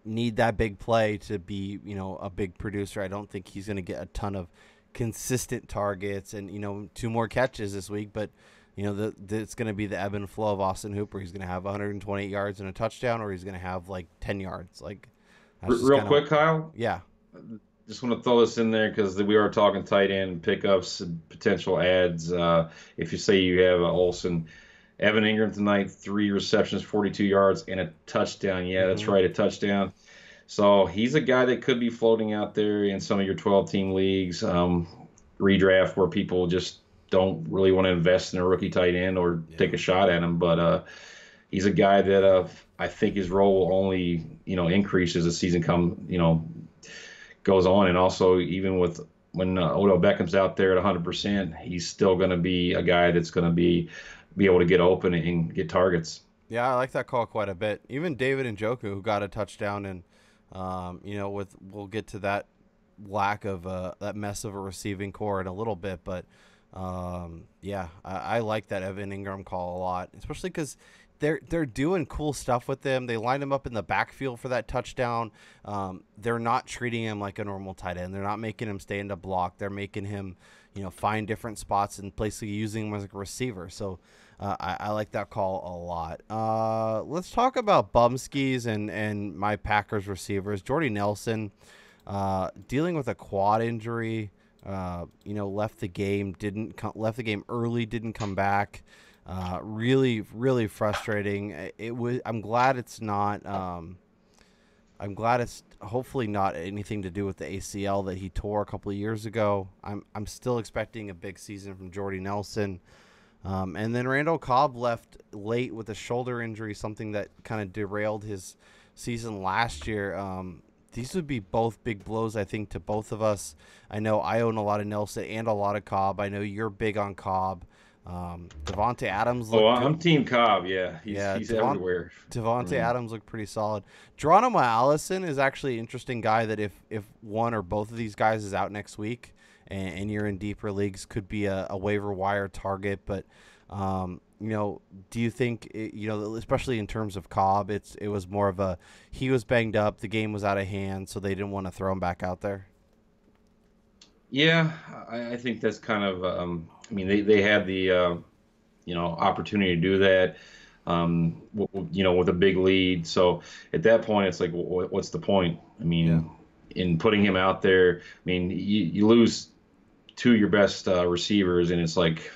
need that big play to be a big producer. I don't think he's going to get a ton of consistent targets and 2 more catches this week, but it's going to be the ebb and flow of Austin Hooper. He's going to have 128 yards and a touchdown, or he's going to have like 10 yards. Like, Real quick, Kyle. Yeah. Just want to throw this in there because we are talking tight end pickups and potential ads. If you say you have Olsen, Evan Ingram tonight, 3 receptions, 42 yards, and a touchdown. Yeah, that's right, a touchdown. So he's a guy that could be floating out there in some of your 12-team leagues, redraft where people just don't really want to invest in a rookie tight end or take a shot at him. But he's a guy that I think his role will only increase as the season goes on, and also even with when Odell Beckham's out there at 100%, he's still going to be a guy that's going to be able to get open and get targets. Yeah, I like that call quite a bit. Even David Njoku, who got a touchdown, and we'll get to that lack of that mess of a receiving core in a little bit, but I like that Evan Ingram call a lot, especially because they're doing cool stuff with them. They line him up in the backfield for that touchdown. They're not treating him like a normal tight end. They're not making him stay in the block. They're making him, find different spots and basically using him as a receiver. So I like that call a lot. Let's talk about Bumskis and my Packers receivers. Jordy Nelson, dealing with a quad injury. Left the game early, didn't come back. Really, really frustrating. I'm glad it's not. I'm glad it's hopefully not anything to do with the ACL that he tore a couple of years ago. I'm still expecting a big season from Jordy Nelson. And then Randall Cobb left late with a shoulder injury, something that kind of derailed his season last year. These would be both big blows, I think, to both of us. I know I own a lot of Nelson and a lot of Cobb. I know you're big on Cobb. Devontae Adams looked good. I'm Team Cobb, yeah. He's everywhere. Devontae Adams looked pretty solid. Geronimo Allison is actually an interesting guy that if one or both of these guys is out next week and you're in deeper leagues, could be a waiver wire target. But, do you think, especially in terms of Cobb, it was more of he was banged up, the game was out of hand, so they didn't want to throw him back out there? Yeah, I think that's kind of, they had the, opportunity to do that, with a big lead. So at that point, it's like, what's the point? In putting him out there, you lose 2 of your best receivers, and it's like,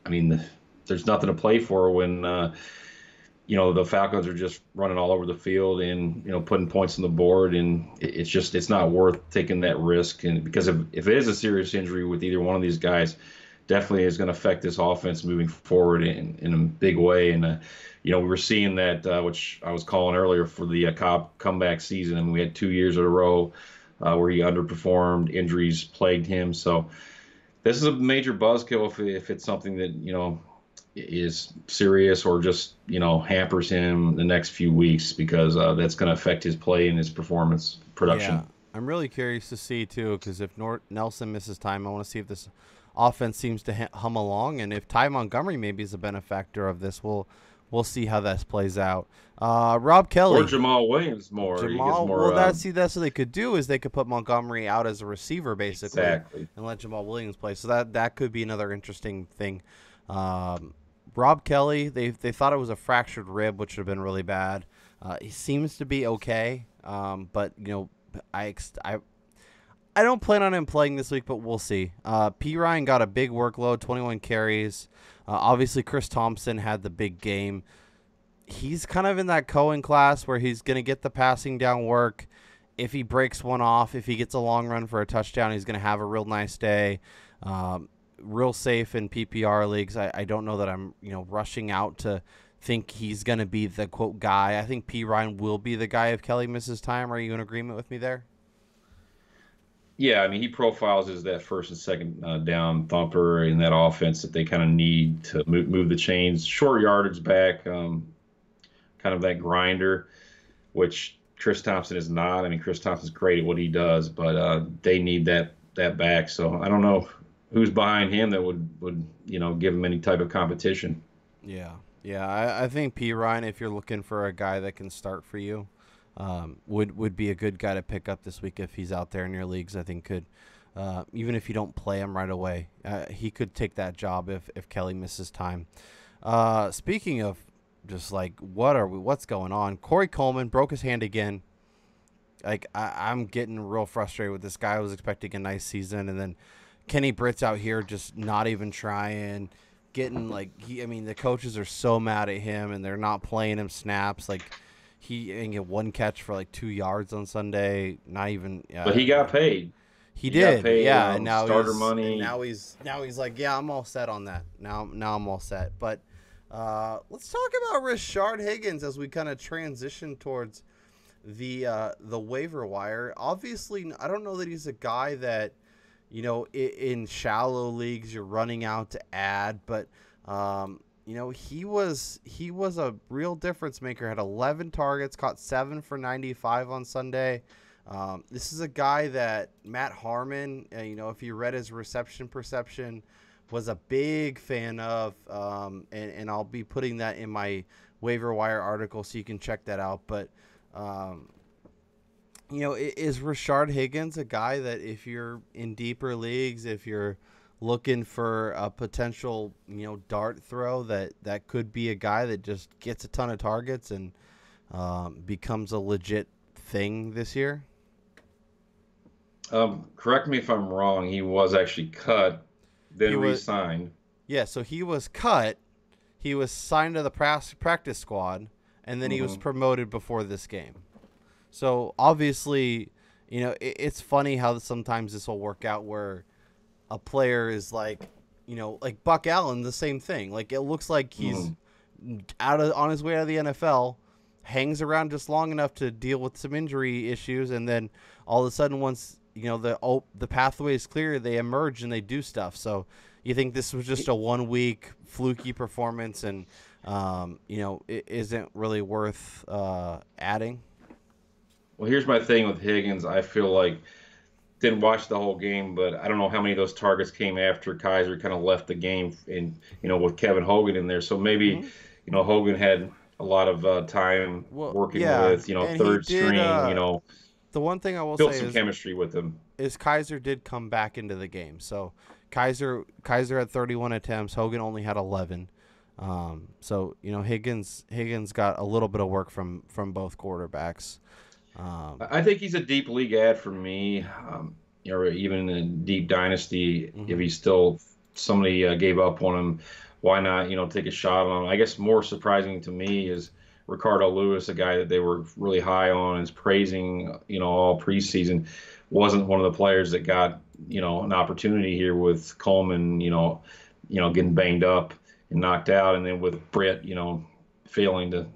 there's nothing to play for when, the Falcons are just running all over the field and, putting points on the board, and it's not worth taking that risk. And because if it is a serious injury with either one of these guys, definitely is going to affect this offense moving forward in a big way. And, we were seeing that, which I was calling earlier for the Cobb comeback season. And we had 2 years in a row where he underperformed, injuries plagued him. So this is a major buzzkill if it's something that, is serious or just hampers him the next few weeks, because that's going to affect his play and his performance Yeah, production. I'm really curious to see too, because if Nelson misses time, I want to see if this offense seems to hum along, and if Ty Montgomery maybe is a benefactor of this, we'll see how this plays out. Rob Or Kelly, Jamal Williams more. He gets Jamal. Well, more. that's what they could do is they could put Montgomery out as a receiver basically, Exactly. and let Jamal Williams play. So that could be another interesting thing. Um, Rob Kelly, they thought it was a fractured rib, which would have been really bad. He seems to be okay, but I don't plan on him playing this week, but we'll see. P. Ryan got a big workload, 21 carries. Obviously, Chris Thompson had the big game. He's kind of in that Cohen class where he's going to get the passing down work. If he breaks one off, if he gets a long run for a touchdown, he's going to have a real nice day. Real safe in PPR leagues. I don't know that I'm rushing out to think he's going to be the quote guy. I think P. Ryan will be the guy if Kelly misses time. Are you in agreement with me there? Yeah, I mean, he profiles as that first and second down thumper in that offense that they kind of need to move the chains, short yardage back, kind of that grinder, which Chris Thompson is not. I mean, Chris Thompson's great at what he does, but they need that back. So I don't know who's behind him that would give him any type of competition. Yeah. Yeah, I think P. Ryan, if you're looking for a guy that can start for you, would be a good guy to pick up this week if he's out there in your leagues. I think could, even if you don't play him right away, he could take that job if Kelly misses time. Speaking of just like what's going on? Corey Coleman broke his hand again. Like I'm getting real frustrated with this guy. I was expecting a nice season, and then Kenny Britt's out here just not even trying. Getting the coaches are so mad at him, and they're not playing him snaps. Like he didn't get one catch for like 2 yards on Sunday. Not even. But he got paid. He did, got paid, yeah. And now starter money. And now he's like, yeah, I'm all set on that. Now I'm all set. But let's talk about Rashard Higgins as we kind of transition towards the waiver wire. Obviously, I don't know that he's a guy that in shallow leagues you're running out to add, but he was a real difference maker. Had 11 targets, caught 7 for 95 on Sunday. This is a guy that Matt Harmon, if you read his reception perception, was a big fan of, and I'll be putting that in my waiver wire article so you can check that out. But is Rashard Higgins a guy that if you're in deeper leagues, if you're looking for a potential, dart throw, that could be a guy that just gets a ton of targets and becomes a legit thing this year? Correct me if I'm wrong. He was actually cut, then re-signed. Yeah, so he was cut. He was signed to the practice squad, and then he was promoted before this game. So obviously, it's funny how sometimes this will work out where a player is like Buck Allen, the same thing. Like it looks like he's on his way out of the NFL, hangs around just long enough to deal with some injury issues, and then all of a sudden, once the pathway is clear, they emerge and they do stuff. So you think this was just a 1 week fluky performance, and it isn't really worth adding? Well, here's my thing with Higgins. I feel like didn't watch the whole game, but I don't know how many of those targets came after Kaiser kind of left the game, and with Kevin Hogan in there. So maybe Hogan had a lot of time working with third string. The one thing I will built say some is chemistry with him. Is Kaiser did come back into the game. So Kaiser had 31 attempts. Hogan only had 11. So Higgins got a little bit of work from both quarterbacks. I think he's a deep league ad for me, or even in a deep dynasty. If he's still somebody gave up on him, why not take a shot on him? I guess more surprising to me is Ricardo Lewis, a guy that they were really high on, is praising all preseason. Wasn't one of the players that got an opportunity here with Coleman getting banged up and knocked out, and then with Britt failing to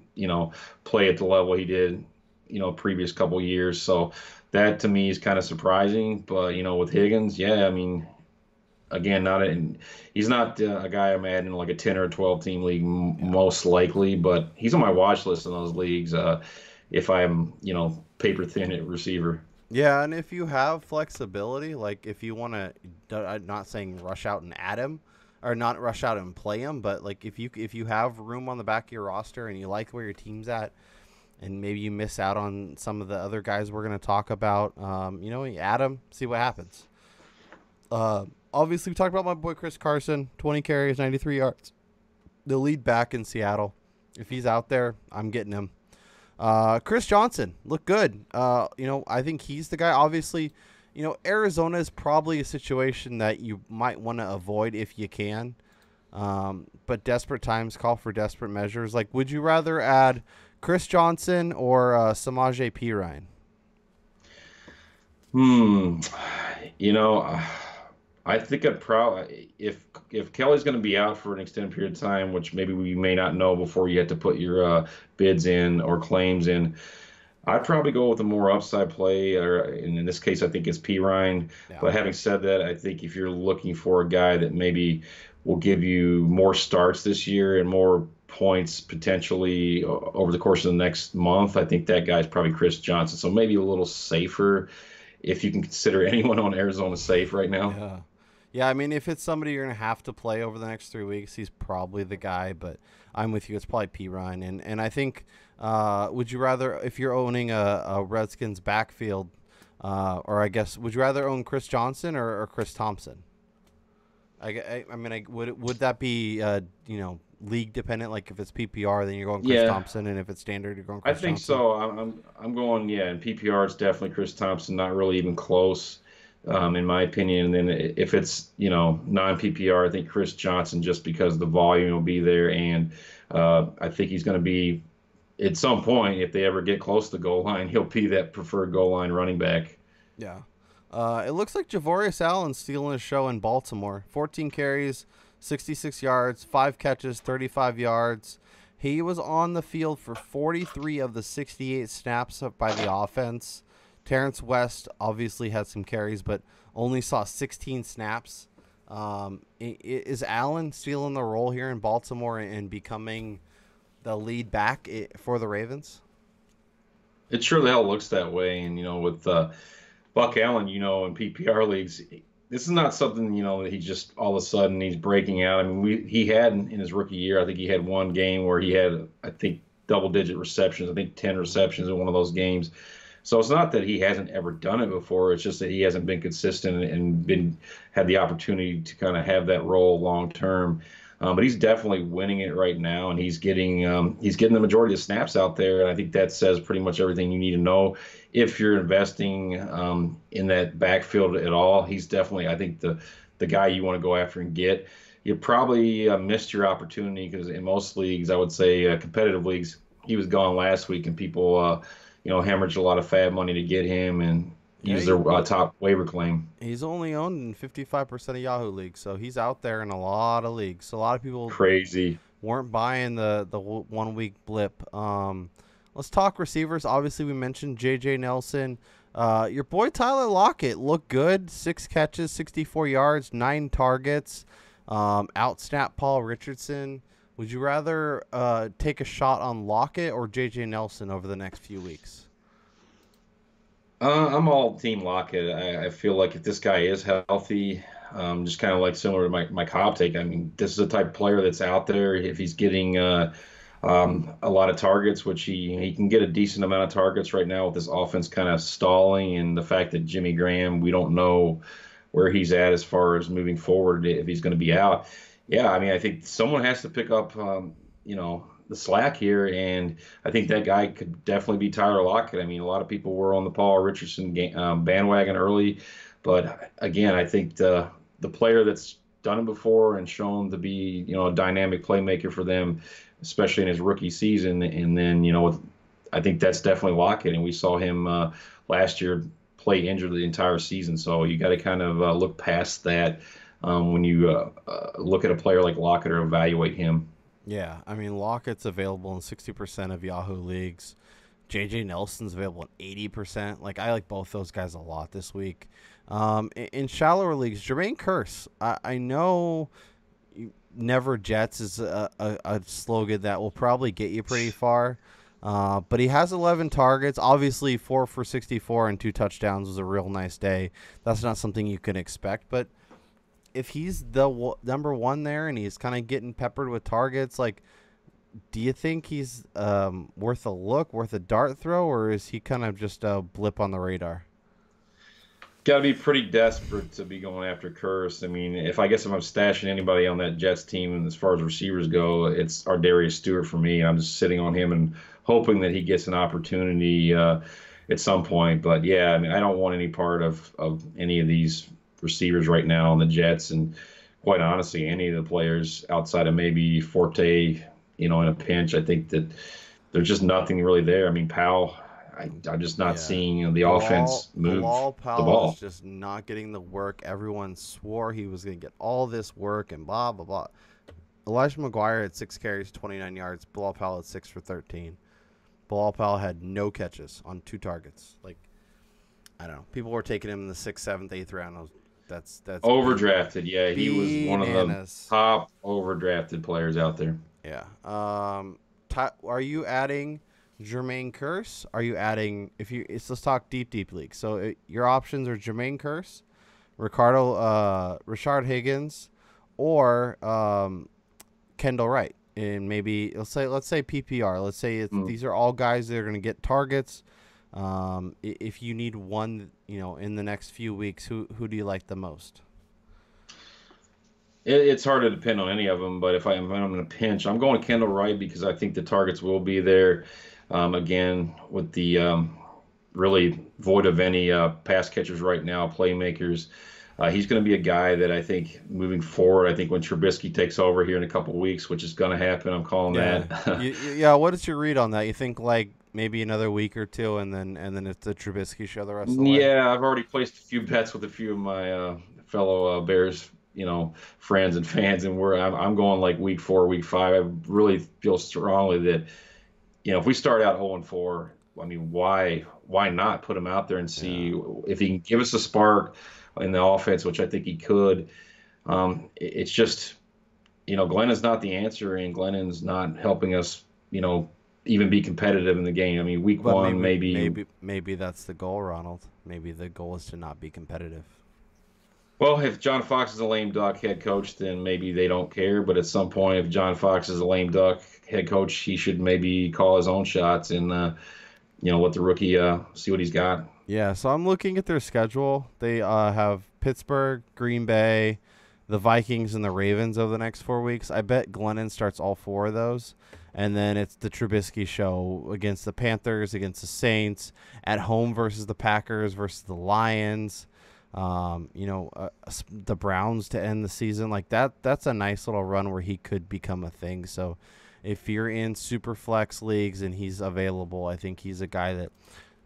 play at the level he did previous couple years. So that to me is kind of surprising. But with Higgins, yeah, I mean, again, he's not a guy I'm adding in like a 10 or a 12 team league Yeah. most likely, but he's on my watch list in those leagues. If I'm, paper thin at receiver. Yeah, and if you have flexibility, like if you want to, I'm not saying rush out and add him, or not rush out and play him, but like if you have room on the back of your roster and you like where your team's at, and maybe you miss out on some of the other guys we're going to talk about, you add him, see what happens. Obviously, we talked about my boy Chris Carson, 20 carries, 93 yards, the lead back in Seattle. If he's out there, I'm getting him. Chris Johnson looked good. I think he's the guy. Obviously, Arizona is probably a situation that you might want to avoid if you can. But desperate times call for desperate measures. Like, would you rather add Chris Johnson or Samaje Perine? I think I'd probably if Kelly's going to be out for an extended period of time, which maybe we may not know before you have to put your bids in or claims in, I'd probably go with a more upside play, or in this case, I think it's Perine. Yeah. But having said that, I think if you're looking for a guy that maybe will give you more starts this year and more points potentially over the course of the next month, I think that guy's probably Chris Johnson. So maybe a little safer, if you can consider anyone on Arizona safe right now. Yeah. Yeah, I mean, if it's somebody you're going to have to play over the next 3 weeks, he's probably the guy, but I'm with you. It's probably Perine. And I think, would you rather, if you're owning a Redskins backfield, or I guess, would you rather own Chris Johnson or Chris Thompson? Would that be, league dependent? Like if it's PPR, then you're going Chris Thompson, and if it's standard, you're going Chris I think Johnson? so. I'm going, in PPR, it's definitely Chris Thompson, not really even close. In my opinion. And then if it's, non-PPR, I think Chris Johnson, just because the volume will be there. And I think he's going to be, at some point, if they ever get close to the goal line, he'll be that preferred goal line running back. Yeah. It looks like Javorius Allen's stealing his show in Baltimore. 14 carries, 66 yards, 5 catches, 35 yards. He was on the field for 43 of the 68 snaps by the offense. Terrence West obviously had some carries, but only saw 16 snaps. Is Allen stealing the role here in Baltimore and becoming the lead back for the Ravens? It sure the hell looks that way. And, with Buck Allen, in PPR leagues, this is not something, that he just all of a sudden he's breaking out. I mean, he had in his rookie year, I think he had one game where he had, I think, double-digit receptions. I think 10 receptions in one of those games. So it's not that he hasn't ever done it before. It's just that he hasn't been consistent and had the opportunity to kind of have that role long term. But he's definitely winning it right now, and he's getting the majority of snaps out there. And I think that says pretty much everything you need to know if you're investing in that backfield at all. He's definitely, I think, the guy you want to go after and get. You probably missed your opportunity because in most leagues, I would say competitive leagues, he was gone last week, and people hemorrhaged a lot of fab money to get him and use their top waiver claim. He's only owned in 55% of Yahoo leagues, so he's out there in a lot of leagues. So a lot of people weren't buying the 1 week blip. Let's talk receivers. Obviously, we mentioned J.J. Nelson. Your boy Tyler Lockett looked good. 6 catches, 64 yards, 9 targets. Outsnapped Paul Richardson. Would you rather take a shot on Lockett or J.J. Nelson over the next few weeks? I'm all team Lockett. I feel like if this guy is healthy, just kind of like similar to my Cobb take, I mean, this is a type of player that's out there. If he's getting a lot of targets, which he can get a decent amount of targets right now with this offense kind of stalling, and the fact that Jimmy Graham, we don't know where he's at as far as moving forward if he's going to be out. Yeah, I mean, I think someone has to pick up, the slack here, and I think that guy could definitely be Tyler Lockett. I mean, a lot of people were on the Paul Richardson bandwagon early, but again, I think the player that's done it before and shown to be, a dynamic playmaker for them, especially in his rookie season, and then, I think that's definitely Lockett, and we saw him last year play injured the entire season, so you got to kind of look past that. When you look at a player like Lockett or evaluate him. Yeah, I mean, Lockett's available in 60% of Yahoo leagues. J.J. Nelson's available in 80%. Like, I like both those guys a lot this week. In shallower leagues, Jermaine Kearse, I know never Jets is a slogan that will probably get you pretty far. But he has 11 targets. Obviously, 4 for 64 and 2 touchdowns was a real nice day. That's not something you can expect. But if he's the number one there and he's kind of getting peppered with targets, like, do you think he's worth a look, worth a dart throw, or is he kind of just a blip on the radar? Got to be pretty desperate to be going after Curse. I mean, if I'm stashing anybody on that Jets team, and as far as receivers go, it's Darius Stewart for me. I'm just sitting on him and hoping that he gets an opportunity at some point. But yeah, I mean, I don't want any part of any of these receivers right now on the Jets, and quite honestly, any of the players outside of maybe Forte, in a pinch. I think that there's just nothing really there. I mean, Powell. I'm just not seeing the offense move Bilal the Powell ball. is just not getting the work. Everyone swore he was going to get all this work and blah, blah, blah. Elijah McGuire had 6 carries, 29 yards. Bilal Powell had 6 for 13. Bilal Powell had no catches on 2 targets. Like, I don't know. People were taking him in the 6th, 7th, 8th round. That's overdrafted. Yeah, he was one of the top overdrafted players out there. Yeah. Are you adding Jermaine Kearse? Are you adding let's talk deep league. So your options are Jermaine Kearse, Rashard Higgins, or Kendall Wright. And maybe let's say PPR. Let's say these are all guys that are going to get targets. If you need one, in the next few weeks, who do you like the most? It's hard to depend on any of them, but if I'm going to pinch, I'm going Kendall Wright because I think the targets will be there. Again, with the really void of any pass catchers right now, playmakers, he's going to be a guy that I think moving forward, I think when Trubisky takes over here in a couple of weeks, which is going to happen, I'm calling that. Yeah, what is your read on that? You think like maybe another week or two, and then it's the Trubisky show the rest of the way? Yeah, I've already placed a few bets with a few of my fellow Bears, friends and fans, and I'm going like week 4, week 5. I really feel strongly that, if we start out 0-4, I mean, why not put him out there and see if he can give us a spark in the offense, which I think he could. It's just, Glennon's not the answer, and Glennon's not helping us, even be competitive in the game. I mean, week 1, maybe that's the goal, Ronald. Maybe the goal is to not be competitive. Well, if John Fox is a lame duck head coach, then maybe they don't care. But at some point, if John Fox is a lame duck head coach, he should maybe call his own shots and, let the rookie see what he's got. Yeah, so I'm looking at their schedule. They have Pittsburgh, Green Bay, the Vikings, and the Ravens over the next 4 weeks. I bet Glennon starts all 4 of those. And then it's the Trubisky show against the Panthers, against the Saints, at home versus the Packers, versus the Lions. The Browns to end the season. Like that's a nice little run where he could become a thing. So if you're in super flex leagues and he's available, I think he's a guy that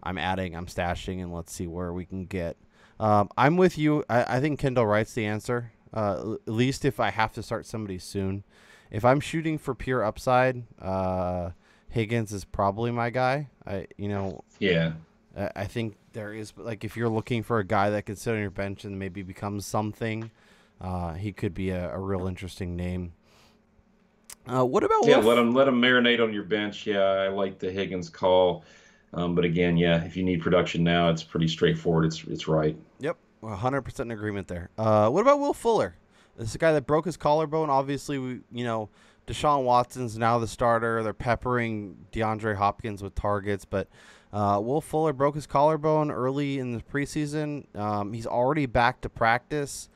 I'm stashing, and let's see where we can get. I'm with you. I think Kendall Wright's the answer. At least if I have to start somebody soon. If I'm shooting for pure upside, Higgins is probably my guy. Yeah. I think there is, like, if you're looking for a guy that could sit on your bench and maybe become something, he could be a real interesting name. What about Wolf? Let him marinate on your bench. Yeah, I like the Higgins call, but again, if you need production now, it's pretty straightforward. It's right. Yep, 100% in agreement there. What about Will Fuller? This is a guy that broke his collarbone. Obviously, Deshaun Watson's now the starter. They're peppering DeAndre Hopkins with targets, but Will Fuller broke his collarbone early in the preseason. He's already back to practice.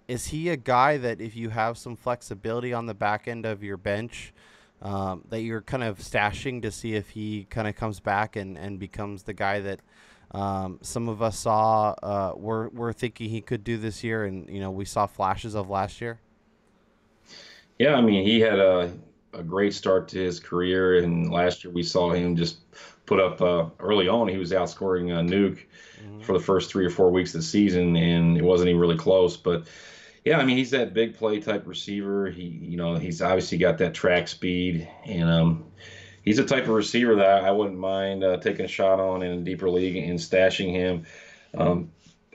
Is he a guy that if you have some flexibility on the back end of your bench, that you're kind of stashing to see if he kind of comes back and becomes the guy that some of us saw we're thinking he could do this year, and we saw flashes of last year? Yeah, I mean, he had a great start to his career, and last year we saw him just put up early on. He was outscoring Nuke for the first 3 or 4 weeks of the season, and it wasn't even really close. But yeah, I mean, he's that big play type receiver. He's obviously got that track speed, and he's a type of receiver that I wouldn't mind taking a shot on in a deeper league and stashing him.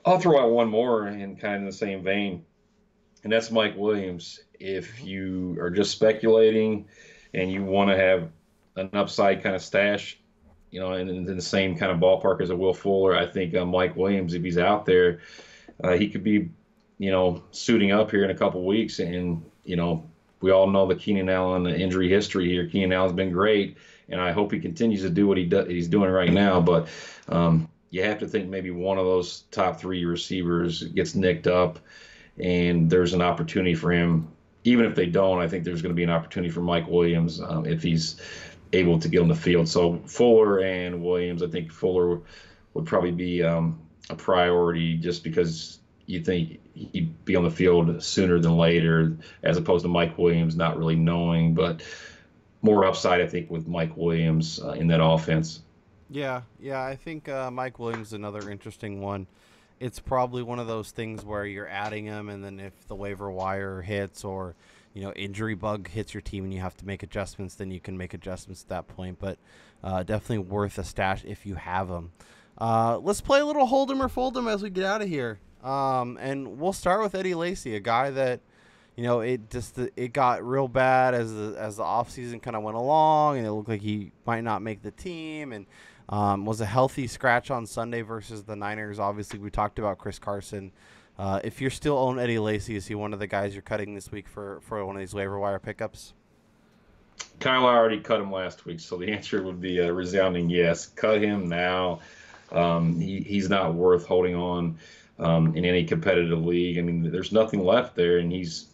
I'll throw out one more in kind of the same vein, and that's Mike Williams. If you are just speculating and you want to have an upside kind of stash, in the same kind of ballpark as a Will Fuller, I think Mike Williams, if he's out there, he could be, suiting up here in a couple weeks. And, we all know the Keenan Allen injury history here. Keenan Allen's been great, and I hope he continues to do what he's doing right now. But you have to think maybe one of those top three receivers gets nicked up, and there's an opportunity for him. Even if they don't, I think there's going to be an opportunity for Mike Williams if he's able to get on the field. So Fuller and Williams, I think Fuller would probably be a priority just because you think he'd be on the field sooner than later, as opposed to Mike Williams not really knowing. But more upside, I think, with Mike Williams in that offense. Yeah, I think Mike Williams is another interesting one. It's probably one of those things where you're adding him, and then if the waiver wire hits or injury bug hits your team and you have to make adjustments, then you can make adjustments at that point. But definitely worth a stash if you have him. Let's play a little hold 'em or fold 'em as we get out of here. And we'll start with Eddie Lacy, a guy that it got real bad as the offseason kind of went along, and it looked like he might not make the team, and was a healthy scratch on Sunday versus the Niners. Obviously, we talked about Chris Carson. If you're still on Eddie Lacy, is he one of the guys you're cutting this week for one of these waiver wire pickups? Kyle already cut him last week, so the answer would be a resounding yes. Cut him now. He's not worth holding on in any competitive league. I mean, there's nothing left there, and he's,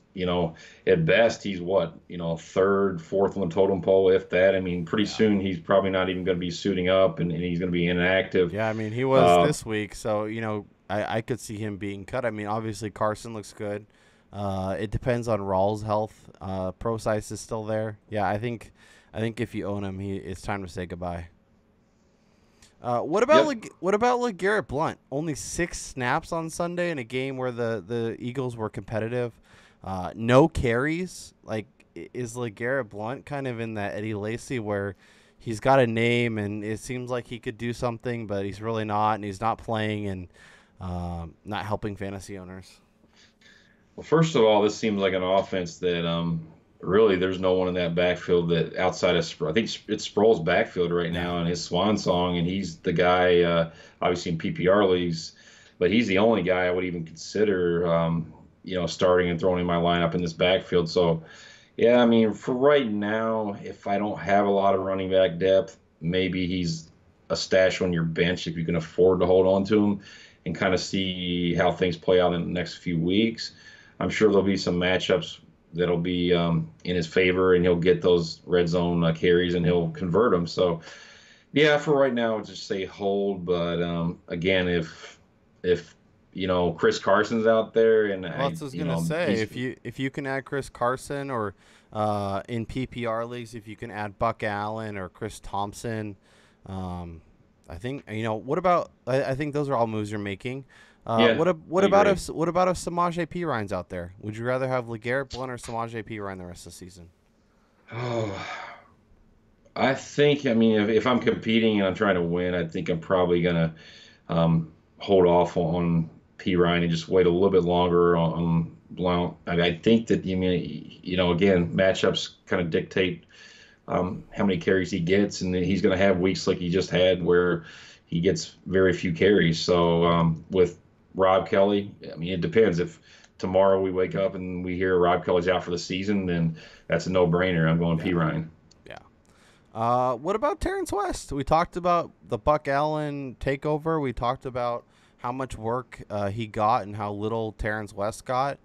at best, he's what, third, fourth on the totem pole, if that. I mean, pretty soon he's probably not even going to be suiting up, and he's going to be inactive. Yeah, I mean, he was this week, so, I could see him being cut. I mean, obviously Carson looks good. It depends on Rawls' health. Pro-Size is still there. Yeah, I think if you own him, it's time to say goodbye. What about LeGarrette Blount? Only 6 snaps on Sunday in a game where the Eagles were competitive. No carries. Like, is LeGarrette Blount kind of in that Eddie Lacy where he's got a name and it seems like he could do something, but he's really not, and he's not playing and not helping fantasy owners? Well, first of all, this seems like an offense that really there's no one in that backfield that outside of I think it's Sproul's backfield right now in his swan song, and he's the guy obviously in PPR leagues, but he's the only guy I would even consider starting and throwing in my lineup in this backfield. So yeah, I mean, for right now, if I don't have a lot of running back depth, maybe he's a stash on your bench if you can afford to hold on to him and kind of see how things play out in the next few weeks. I'm sure there'll be some matchups that'll be in his favor, and he'll get those red zone carries and he'll convert them. So, yeah, for right now, I'll just say hold. But again, if Chris Carson's out there, and I was gonna say if you can add Chris Carson, or in PPR leagues, if you can add Buck Allen or Chris Thompson, I think what about? I think those are all moves you're making. What about if Samaje Perine's out there? Would you rather have LeGarrette Blount or Samaje Perine the rest of the season? Oh, I think, if I'm competing and I'm trying to win, I think I'm probably gonna hold off on Perine and just wait a little bit longer on Blount. I think that again, matchups kind of dictate how many carries he gets, and he's going to have weeks like he just had where he gets very few carries. So with Rob Kelly, it depends. If tomorrow we wake up and we hear Rob Kelly's out for the season, then that's a no-brainer. I'm going Perine. Yeah. What about Terrence West? We talked about the Buck Allen takeover. We talked about how much work he got and how little Terrence West got.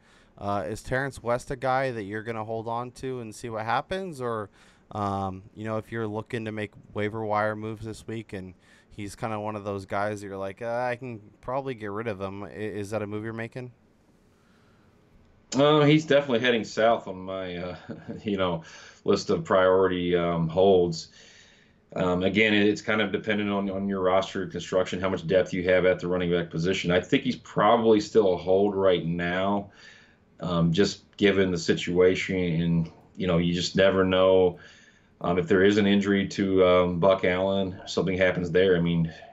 Is Terrence West a guy that you're going to hold on to and see what happens? Or, if you're looking to make waiver wire moves this week and he's kind of one of those guys that you're like, I can probably get rid of him. Is that a move you're making? He's definitely heading south on my, list of priority holds. Again, it's kind of dependent on your roster construction, how much depth you have at the running back position. I think he's probably still a hold right now, just given the situation. And, you just never know if there is an injury to Buck Allen, something happens there.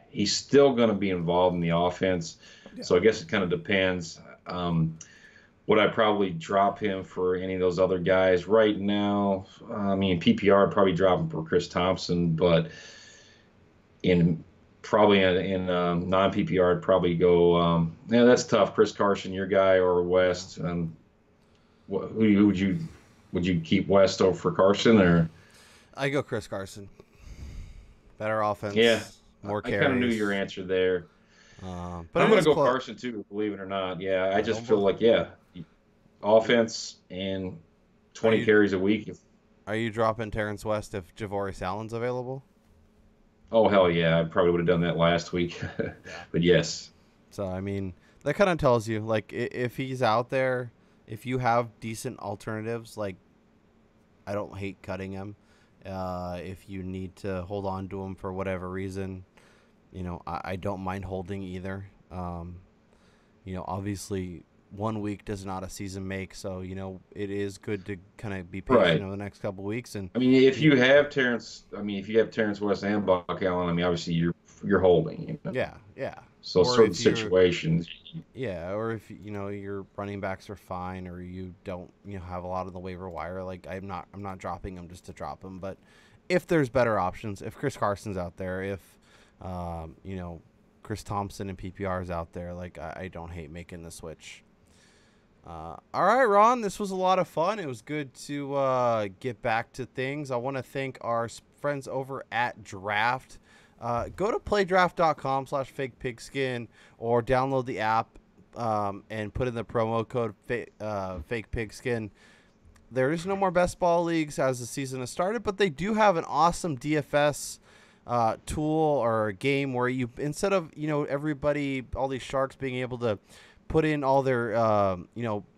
He's still going to be involved in the offense. So I guess it kind of depends. Would I probably drop him for any of those other guys right now? I mean, PPR I'd probably drop him for Chris Thompson, but in non PPR I'd probably go. Yeah, that's tough. Chris Carson, your guy, or West. Would you keep West over for Carson or? I go Chris Carson. Better offense. Yeah, more I carries. kind of knew your answer there. But I'm going to go Carson too, believe it or not. Yeah, I just feel like offense and 20 carries a week. Are you dropping Terrence West if Javoris Allen's available? Oh hell yeah! I probably would have done that last week, but yes. So I mean, that kind of tells you, like, if he's out there, if you have decent alternatives, like, I don't hate cutting him. If you need to hold on to him for whatever reason, I don't mind holding either. Obviously 1 week does not a season make, so it is good to kind of be patient over the next couple of weeks. And I mean, if you have Terrence West and Buck Allen, I mean, obviously you're holding. Yeah. So certain situations. Yeah, or if your running backs are fine, or you don't have a lot of the waiver wire, like I'm not dropping them just to drop them. But if there's better options, if Chris Carson's out there, if Chris Thompson and PPR is out there, like I don't hate making the switch. All right, Ron, this was a lot of fun. It was good to get back to things. I want to thank our friends over at Draft. Go to playdraft.com/fakepigskin or download the app and put in the promo code fakepigskin. There is no more best ball leagues as the season has started, but they do have an awesome DFS tool or a game where you, instead of everybody, all these sharks being able to put in all their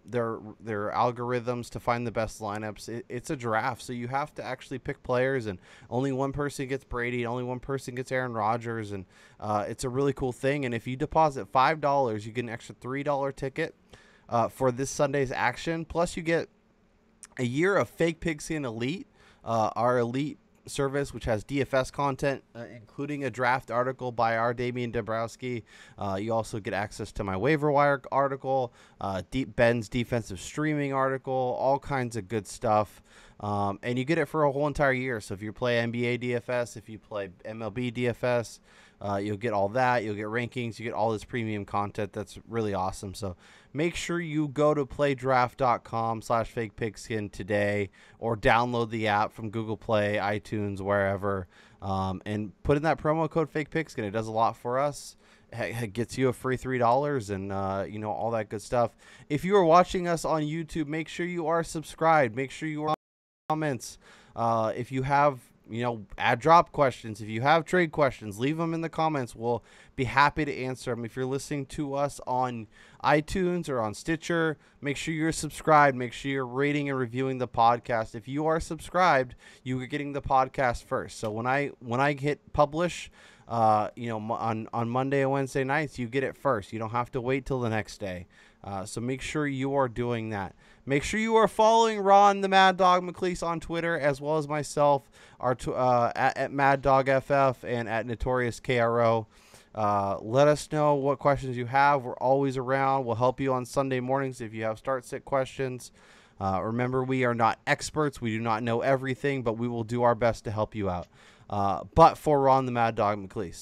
their algorithms to find the best lineups, it's a draft, so you have to actually pick players, and only one person gets Brady, only one person gets Aaron Rodgers, and it's a really cool thing. And if you deposit $5, you get an extra $3 ticket for this Sunday's action, plus you get a year of Fake Pigskin Elite, our elite service, which has DFS content, including a draft article by our Damian Dabrowski. You also get access to my waiver wire article, Ben's defensive streaming article, all kinds of good stuff. And you get it for a whole entire year. So if you play NBA DFS, if you play MLB DFS, you'll get all that. You'll get rankings. You get all this premium content. That's really awesome. So make sure you go to playdraft.com/fakepigskin today, or download the app from Google Play, iTunes, wherever, and put in that promo code fakepigskin. It does a lot for us. It gets you a free $3 and all that good stuff. If you are watching us on YouTube, make sure you are subscribed. Make sure you are comments. If you have add drop questions, if you have trade questions, leave them in the comments. We'll be happy to answer them. If you're listening to us on iTunes or on Stitcher, make sure you're subscribed. Make sure you're rating and reviewing the podcast. If you are subscribed, you are getting the podcast first. So when I hit publish, on Monday and Wednesday nights, you get it first. You don't have to wait till the next day. So make sure you are doing that. Make sure you are following Ron the Mad Dog McCleese on Twitter, as well as myself, at Mad Dog FF and at Notorious KRO. Let us know what questions you have. We're always around. We'll help you on Sunday mornings if you have start-sit questions. Remember, we are not experts. We do not know everything, but we will do our best to help you out. But for Ron the Mad Dog McCleese,